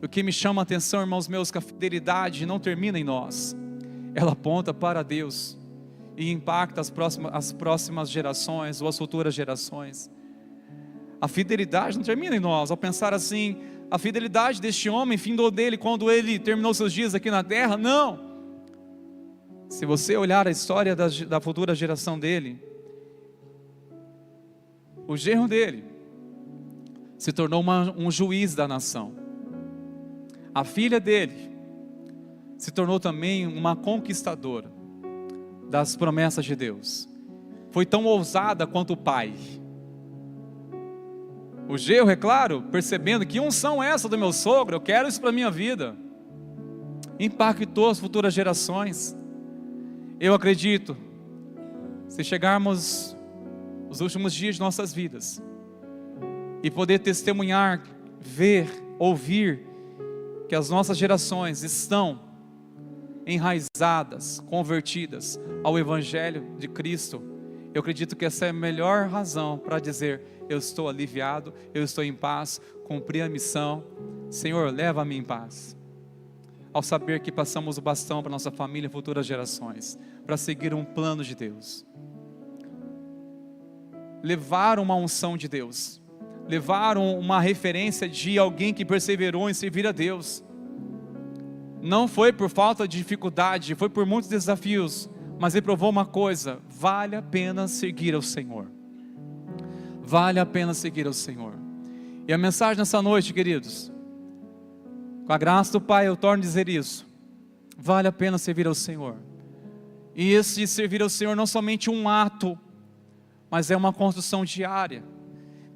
B: O que me chama a atenção, irmãos meus, que a fidelidade não termina em nós, ela aponta para Deus e impacta as próximas gerações ou as futuras gerações. A fidelidade não termina em nós. Ao pensar assim, a fidelidade deste homem findou dele quando ele terminou seus dias aqui na terra, não. Se você olhar a história da futura geração dele, o genro dele se tornou um juiz da nação. A filha dele se tornou também uma conquistadora das promessas de Deus. Foi tão ousada quanto o pai. O genro, é claro, percebendo que unção é essa do meu sogro, eu quero isso para a minha vida, impactou as futuras gerações. Eu acredito, se chegarmos os últimos dias de nossas vidas e poder testemunhar, ver, ouvir que as nossas gerações estão enraizadas, convertidas ao Evangelho de Cristo, eu acredito que essa é a melhor razão para dizer: eu estou aliviado, eu estou em paz, cumpri a missão, Senhor, leva-me em paz. Ao saber que passamos o bastão para nossa família e futuras gerações, para seguir um plano de Deus, levar uma unção de Deus, levar uma referência de alguém que perseverou em servir a Deus. Não foi por falta de dificuldade, foi por muitos desafios, mas ele provou uma coisa: vale a pena seguir ao Senhor. Vale a pena seguir ao Senhor. E a mensagem nessa noite, queridos, com a graça do Pai eu torno a dizer isso: vale a pena servir ao Senhor. E esse servir ao Senhor não somente um ato, mas é uma construção diária.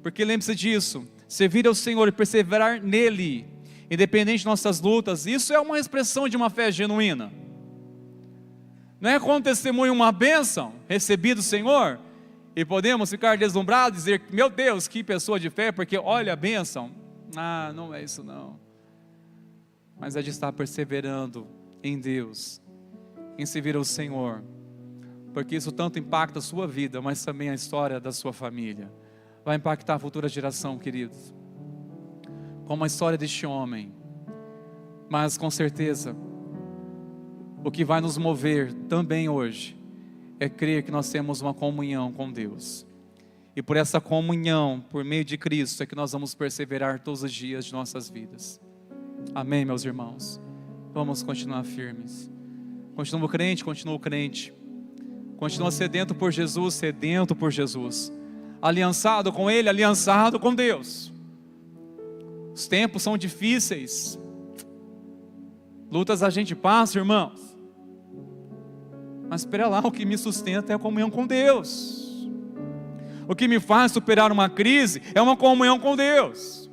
B: Porque lembre-se disso: servir ao Senhor e perseverar nele independente de nossas lutas. Isso é uma expressão de uma fé genuína. Não é quando testemunho uma bênção recebida do Senhor e podemos ficar deslumbrados e dizer, meu Deus, que pessoa de fé, porque olha a bênção. Ah, não é isso não. Mas é de estar perseverando em Deus, em servir ao Senhor, porque isso tanto impacta a sua vida, mas também a história da sua família. Vai impactar a futura geração, queridos, como a história deste homem. Mas com certeza, o que vai nos mover também hoje é crer que nós temos uma comunhão com Deus. E por essa comunhão, por meio de Cristo, é que nós vamos perseverar todos os dias de nossas vidas. Amém, meus irmãos? Vamos continuar firmes. Continua o crente, continua o crente. Continua sedento por Jesus, sedento por Jesus. Aliançado com Ele, aliançado com Deus. Os tempos são difíceis. Lutas a gente passa, irmãos. Mas espera lá, o que me sustenta é a comunhão com Deus. O que me faz superar uma crise é uma comunhão com Deus.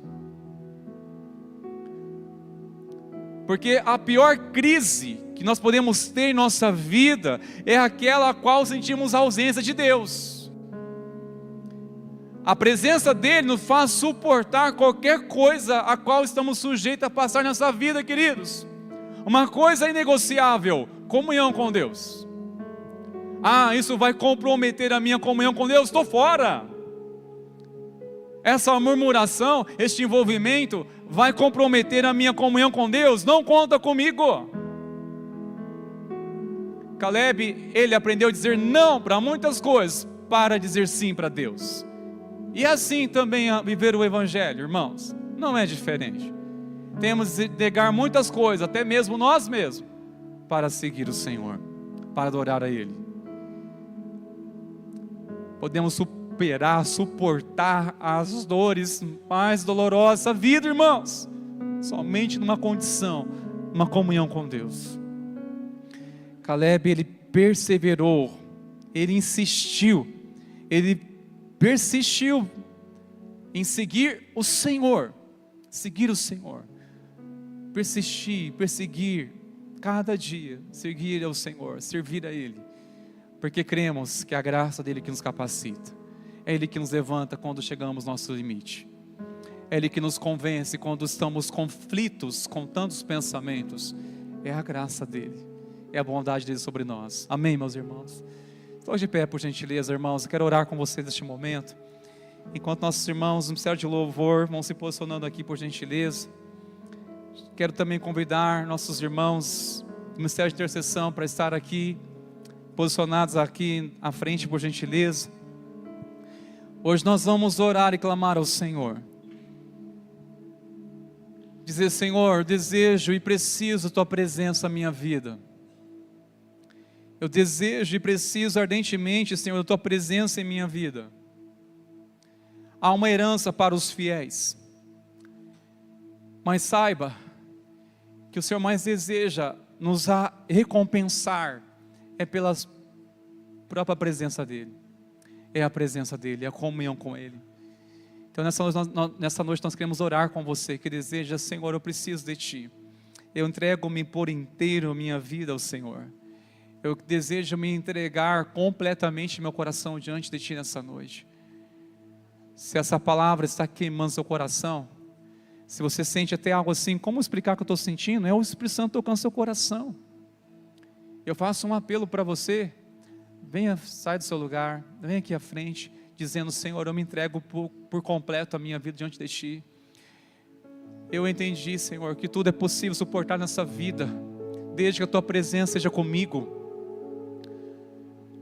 B: Porque a pior crise que nós podemos ter em nossa vida é aquela a qual sentimos a ausência de Deus. A presença dEle nos faz suportar qualquer coisa a qual estamos sujeitos a passar nessa vida, queridos. Uma coisa inegociável, comunhão com Deus. Ah, isso vai comprometer a minha comunhão com Deus, estou fora. Essa murmuração, este envolvimento vai comprometer a minha comunhão com Deus, não conta comigo. Caleb, ele aprendeu a dizer não para muitas coisas, para dizer sim para Deus. E assim também a viver o Evangelho, irmãos, não é diferente. Temos de negar muitas coisas, até mesmo nós mesmos, para seguir o Senhor, para adorar a Ele. Podemos superar, suportar as dores mais dolorosas da vida, irmãos, somente numa condição, uma comunhão com Deus. Caleb, ele perseverou, ele insistiu, ele persistiu em seguir o Senhor, persistir, perseguir, cada dia, seguir ao Senhor, servir a Ele, porque cremos que é a graça dEle que nos capacita, é Ele que nos levanta quando chegamos ao nosso limite, é Ele que nos convence quando estamos conflitos com tantos pensamentos, é a graça dEle, é a bondade dEle sobre nós. Amém, meus irmãos? Estou de pé, por gentileza, irmãos. Eu quero orar com vocês neste momento, enquanto nossos irmãos no Ministério de Louvor vão se posicionando aqui, por gentileza. Quero também convidar nossos irmãos do Ministério de Intercessão para estar aqui, posicionados aqui à frente, por gentileza. Hoje nós vamos orar e clamar ao Senhor. Dizer, Senhor, eu desejo e preciso Tua presença na minha vida. Eu desejo e preciso ardentemente, Senhor, da Tua presença em minha vida. Há uma herança para os fiéis. Mas saiba que o Senhor mais deseja nos recompensar é pela própria presença dEle. É a presença dEle, é a comunhão com Ele. Então nessa noite nós queremos orar com você, que deseja, Senhor, eu preciso de Ti. Eu entrego-me por inteiro minha vida ao Senhor. Eu desejo me entregar completamente meu coração diante de Ti nessa noite. Se essa palavra está queimando seu coração, se você sente até algo assim, como explicar o que eu estou sentindo? É o Espírito Santo tocando seu coração. Eu faço um apelo para você, venha, sai do seu lugar, venha aqui à frente, dizendo, Senhor, eu me entrego por completo a minha vida diante de Ti. Eu entendi, Senhor, que tudo é possível suportar nessa vida, desde que a Tua presença seja comigo.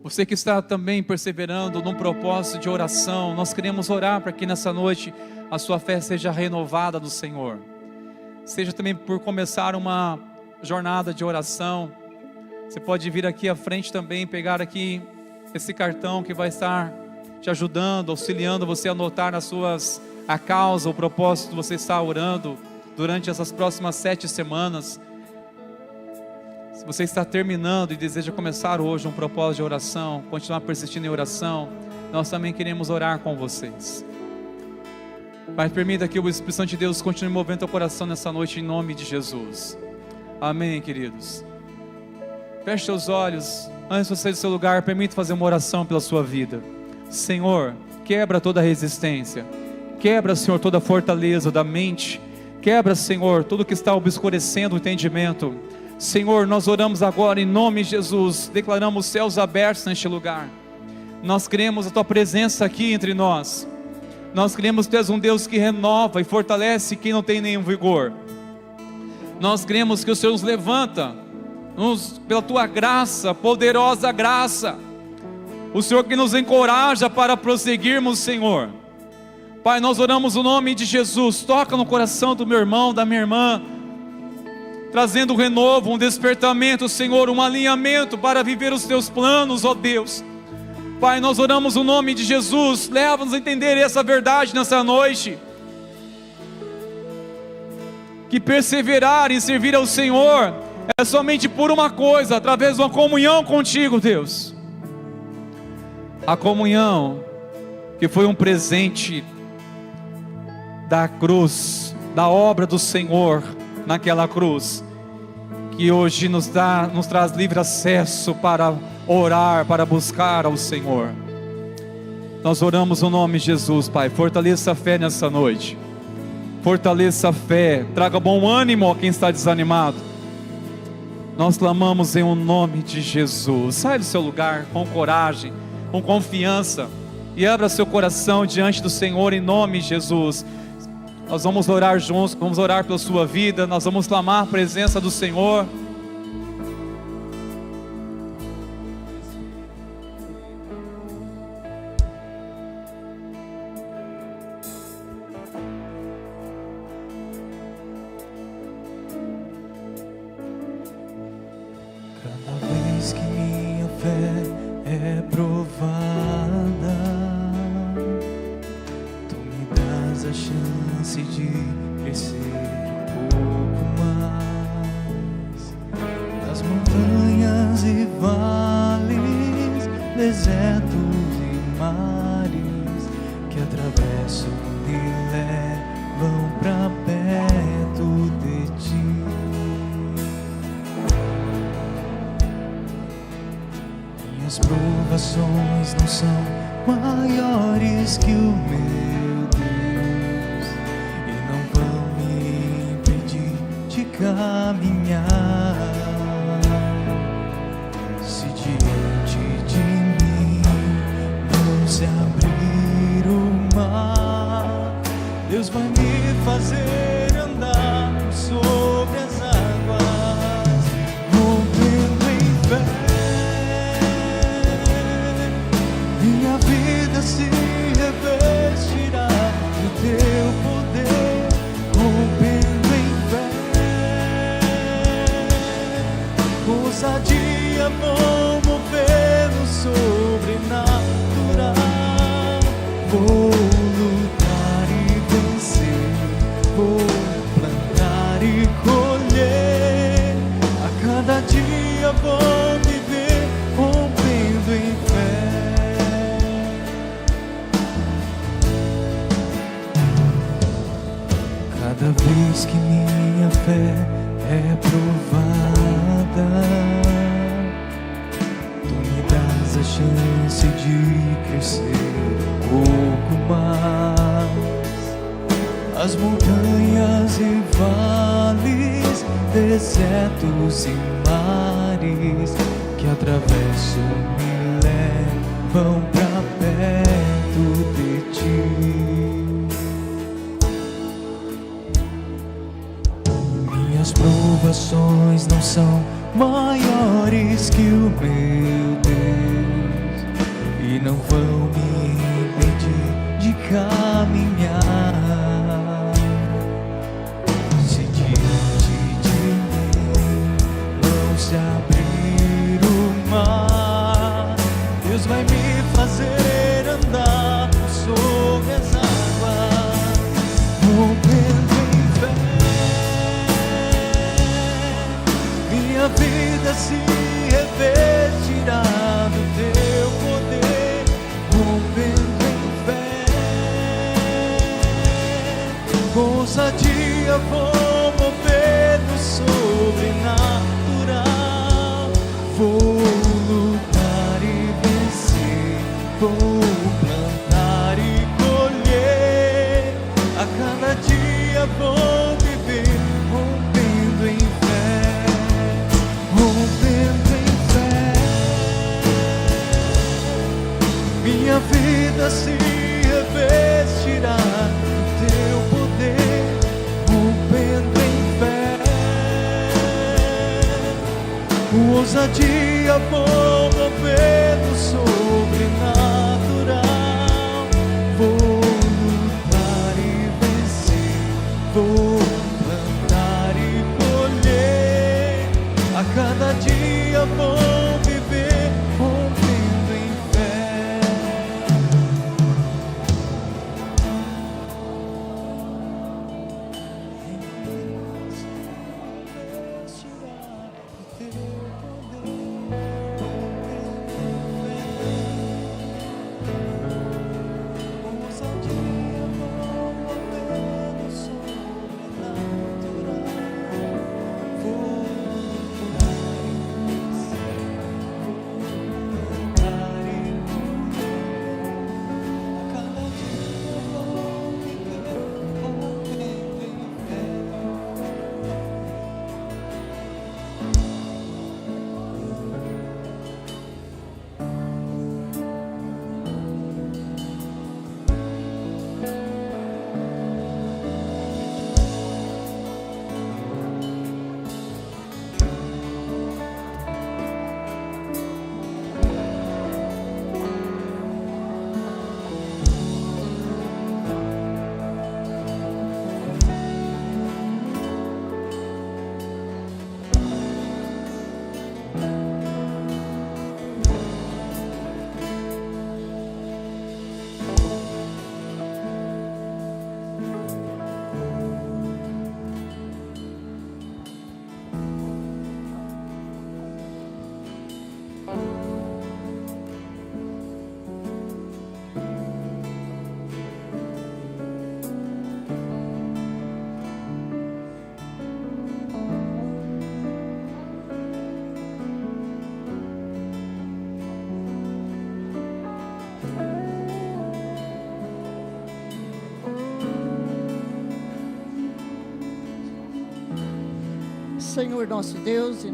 B: Você que está também perseverando num propósito de oração, nós queremos orar para que nessa noite a sua fé seja renovada no Senhor. Seja também por começar uma jornada de oração. Você pode vir aqui à frente também, pegar aqui esse cartão que vai estar te ajudando, auxiliando você a anotar a causa, o propósito que você está orando durante essas próximas 7 semanas. Se você está terminando e deseja começar hoje um propósito de oração, continuar persistindo em oração, nós também queremos orar com vocês. Pai, permita que o Espírito Santo de Deus continue movendo teu coração nessa noite, em nome de Jesus. Amém, queridos. Feche seus olhos. Antes de você sair do seu lugar, permita fazer uma oração pela sua vida. Senhor, quebra toda resistência. Quebra, Senhor, toda fortaleza da mente. Quebra, Senhor, tudo que está obscurecendo o entendimento. Senhor, nós oramos agora em nome de Jesus. Declaramos céus abertos neste lugar. Nós queremos a tua presença aqui entre nós. Nós cremos que tu és um Deus que renova e fortalece quem não tem nenhum vigor. Nós cremos que o Senhor nos levanta, pela tua graça, poderosa graça. O Senhor que nos encoraja para prosseguirmos, Senhor. Pai, nós oramos o nome de Jesus. Toca no coração do meu irmão, da minha irmã, trazendo um renovo, um despertamento, Senhor, um alinhamento para viver os teus planos, ó Deus. Pai, nós oramos o nome de Jesus. Leva-nos a entender essa verdade nessa noite, que perseverar em servir ao Senhor é somente por uma coisa, através de uma comunhão contigo, Deus. A comunhão que foi um presente da cruz, da obra do Senhor naquela cruz, que hoje nos traz livre acesso para orar, para buscar ao Senhor. Nós oramos o nome de Jesus, Pai. Fortaleça a fé nessa noite. Fortaleça a fé. Traga bom ânimo a quem está desanimado. Nós clamamos em o nome de Jesus. Sai do seu lugar com coragem, com confiança, e abra seu coração diante do Senhor em nome de Jesus. Nós vamos orar juntos, vamos orar pela sua vida, nós vamos clamar a presença do Senhor.
A: Cada vez que minha fé é provada, tu me dás a chance de crescer um pouco mais. Nas montanhas e vales, desertos e mares que atravesso me levam pra perto de ti. Minhas provações não são maiores que o meu Deus, e não vão me impedir de caminhar. Se diante de mim não se abrir o mar, Deus vai me fazer andar sobre as águas, rompendo em fé. Minha vida se revestirá do teu poder, rompendo em fé. Ousadia vou mover no sobrenatural. Vou lutar e vencer, vou plantar e colher. A cada dia vou viver rompendo em fé. Cada vez que minha fé é provada, tu me dás a chance de crescer um pouco mais. As montanhas e vales, desertos e mares que atravesso me levam pra perto de ti. Minhas provações não são maiores que o meu Deus, e não vão me impedir de caminhar. Se diante de mim não se abrir o mar, Deus vai me fazer andar sobre as águas, rompendo em fé. Minha vida se revestirá do teu poder, rompendo em fé. Com ousadia vou mover no sobrenatural. Vou lutar e vencer, vou plantar e colher. A cada dia vou viver rompendo em fé, rompendo em fé. Minha vida se revestirá do teu poder, rompendo em fé. Com ousadia vou mover no sobrenatural. Vou lutar e vencer, vou plantar e colher. A cada dia vou viver rompendo em fé.
J: Senhor nosso Deus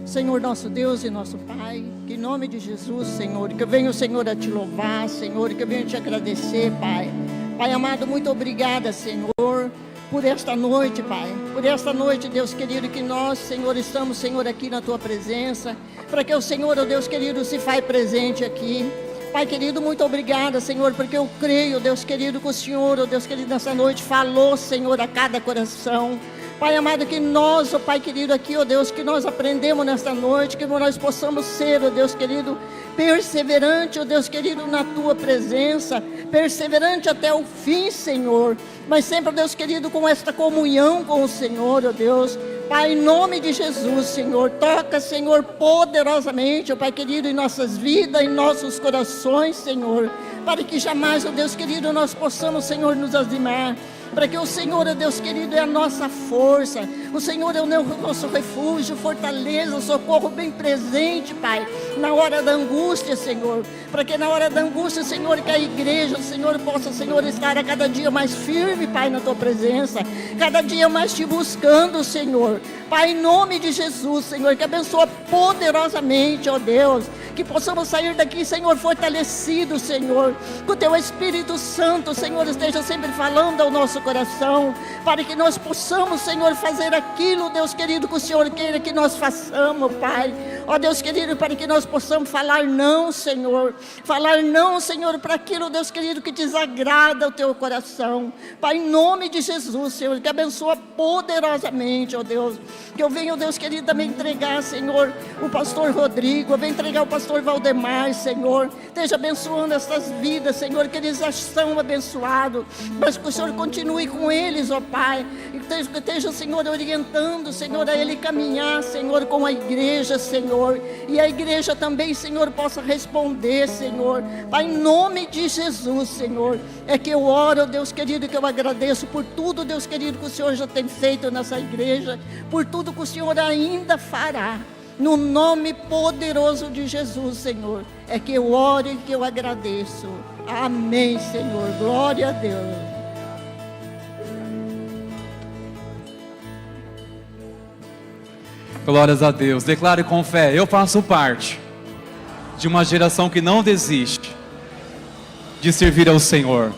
J: Senhor nosso Deus e nosso Pai, que em nome de Jesus, Senhor, que eu venho, Senhor, a te louvar, Senhor, que eu venho te agradecer, Pai. Pai amado, muito obrigada, Senhor, por esta noite, Pai. Por esta noite, Deus querido, que nós, Senhor, estamos, Senhor, aqui na Tua presença, para que o Senhor, ó Deus querido, se faz presente aqui. Pai querido, muito obrigada, Senhor, porque eu creio, Deus querido, que o Senhor, ó Deus querido, nessa noite falou, Senhor, a cada coração. Pai amado, que nós, ó Pai querido, aqui, ó Deus, que nós aprendemos nesta noite, que nós possamos ser, ó Deus querido, perseverante, ó Deus querido, na Tua presença, perseverante até o fim, Senhor, mas sempre, ó Deus querido, com esta comunhão com o Senhor, ó Deus. Pai, em nome de Jesus, Senhor, toca, Senhor, poderosamente, ó Pai querido, em nossas vidas, em nossos corações, Senhor, para que jamais, ó Deus querido, nós possamos, Senhor, nos animar, para que o Senhor, ó Deus querido, é a nossa força, o Senhor é o nosso refúgio, fortaleza, socorro bem presente, Pai, na hora da angústia, Senhor, para que na hora da angústia, Senhor, que a igreja, o Senhor, possa, Senhor, estar a cada dia mais firme, Pai, na Tua presença, cada dia mais Te buscando, Senhor. Pai, em nome de Jesus, Senhor, que abençoa poderosamente, ó Deus, que possamos sair daqui, Senhor, fortalecidos, Senhor, que o Teu Espírito Santo, Senhor, esteja sempre falando ao nosso coração, para que nós possamos, Senhor, fazer aquilo, Deus querido, que o Senhor queira que nós façamos, Pai. Ó Deus querido, para que nós possamos falar não, Senhor, para aquilo, Deus querido, que desagrada o Teu coração. Pai, em nome de Jesus, Senhor, que abençoa poderosamente, ó Deus, que eu venho, Deus querido, também entregar, Senhor, o pastor Rodrigo, eu venho entregar o pastor Valdemar, Senhor, esteja abençoando essas vidas, Senhor, que eles já estão abençoados, mas que o Senhor continue com eles, ó Pai, que esteja, Senhor, orientando, Senhor, a ele caminhar, Senhor, com a igreja, Senhor. Senhor. E a igreja também, Senhor, possa responder, Senhor. Pai, em nome de Jesus, Senhor, é que eu oro, Deus querido, que eu agradeço por tudo, Deus querido, que o Senhor já tem feito nessa igreja, por tudo que o Senhor ainda fará. No nome poderoso de Jesus, Senhor, é que eu oro e que eu agradeço. Amém, Senhor. Glória a Deus.
B: Glórias a Deus. Declare com fé: eu faço parte de uma geração que não desiste de servir ao Senhor.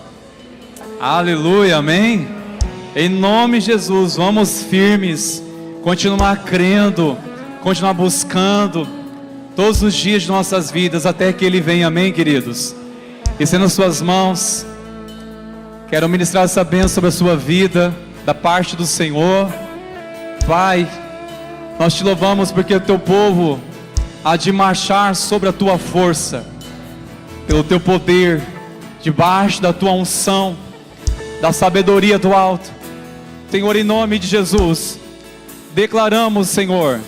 B: Aleluia, amém? Em nome de Jesus, vamos firmes, continuar crendo, continuar buscando todos os dias de nossas vidas até que Ele venha, amém, queridos? E sendo nas suas mãos, quero ministrar essa bênção sobre a sua vida, da parte do Senhor. Pai, nós te louvamos porque o teu povo há de marchar sobre a tua força, pelo teu poder, debaixo da tua unção, da sabedoria do alto. Senhor, em nome de Jesus, declaramos, Senhor,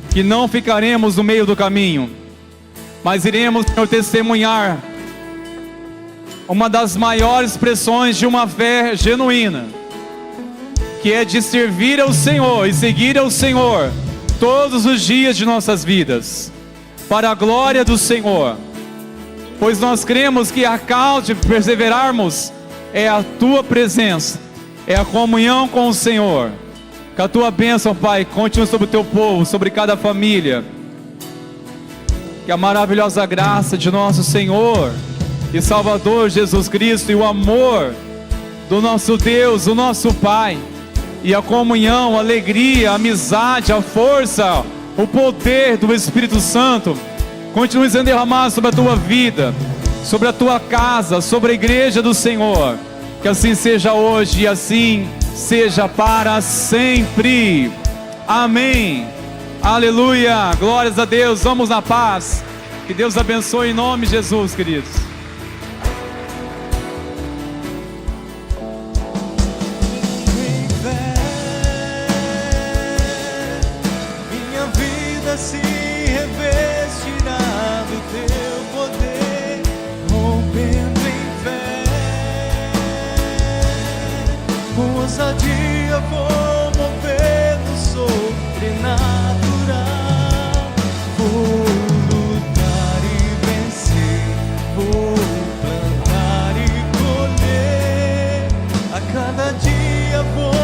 B: que não ficaremos no meio do caminho, mas iremos, Senhor, testemunhar uma das maiores expressões de uma fé genuína, que é de servir ao Senhor e seguir ao Senhor todos os dias de nossas vidas, para a glória do Senhor, pois nós cremos que a causa de perseverarmos é a Tua presença, é a comunhão com o Senhor. Que a Tua bênção, Pai, continue sobre o Teu povo, sobre cada família. Que a maravilhosa graça de nosso Senhor e Salvador Jesus Cristo e o amor do nosso Deus, o nosso Pai, e a comunhão, a alegria, a amizade, a força, o poder do Espírito Santo continue sendo derramado sobre a tua vida, sobre a tua casa, sobre a igreja do Senhor. Que assim seja hoje e assim seja para sempre. Amém. Aleluia. Glórias a Deus. Vamos na paz. Que Deus abençoe em nome de Jesus, queridos.
A: Se revestirá do teu poder, rompendo em fé, com ousadia vou mover do sobrenatural, vou lutar e vencer, vou plantar e colher, a cada dia vou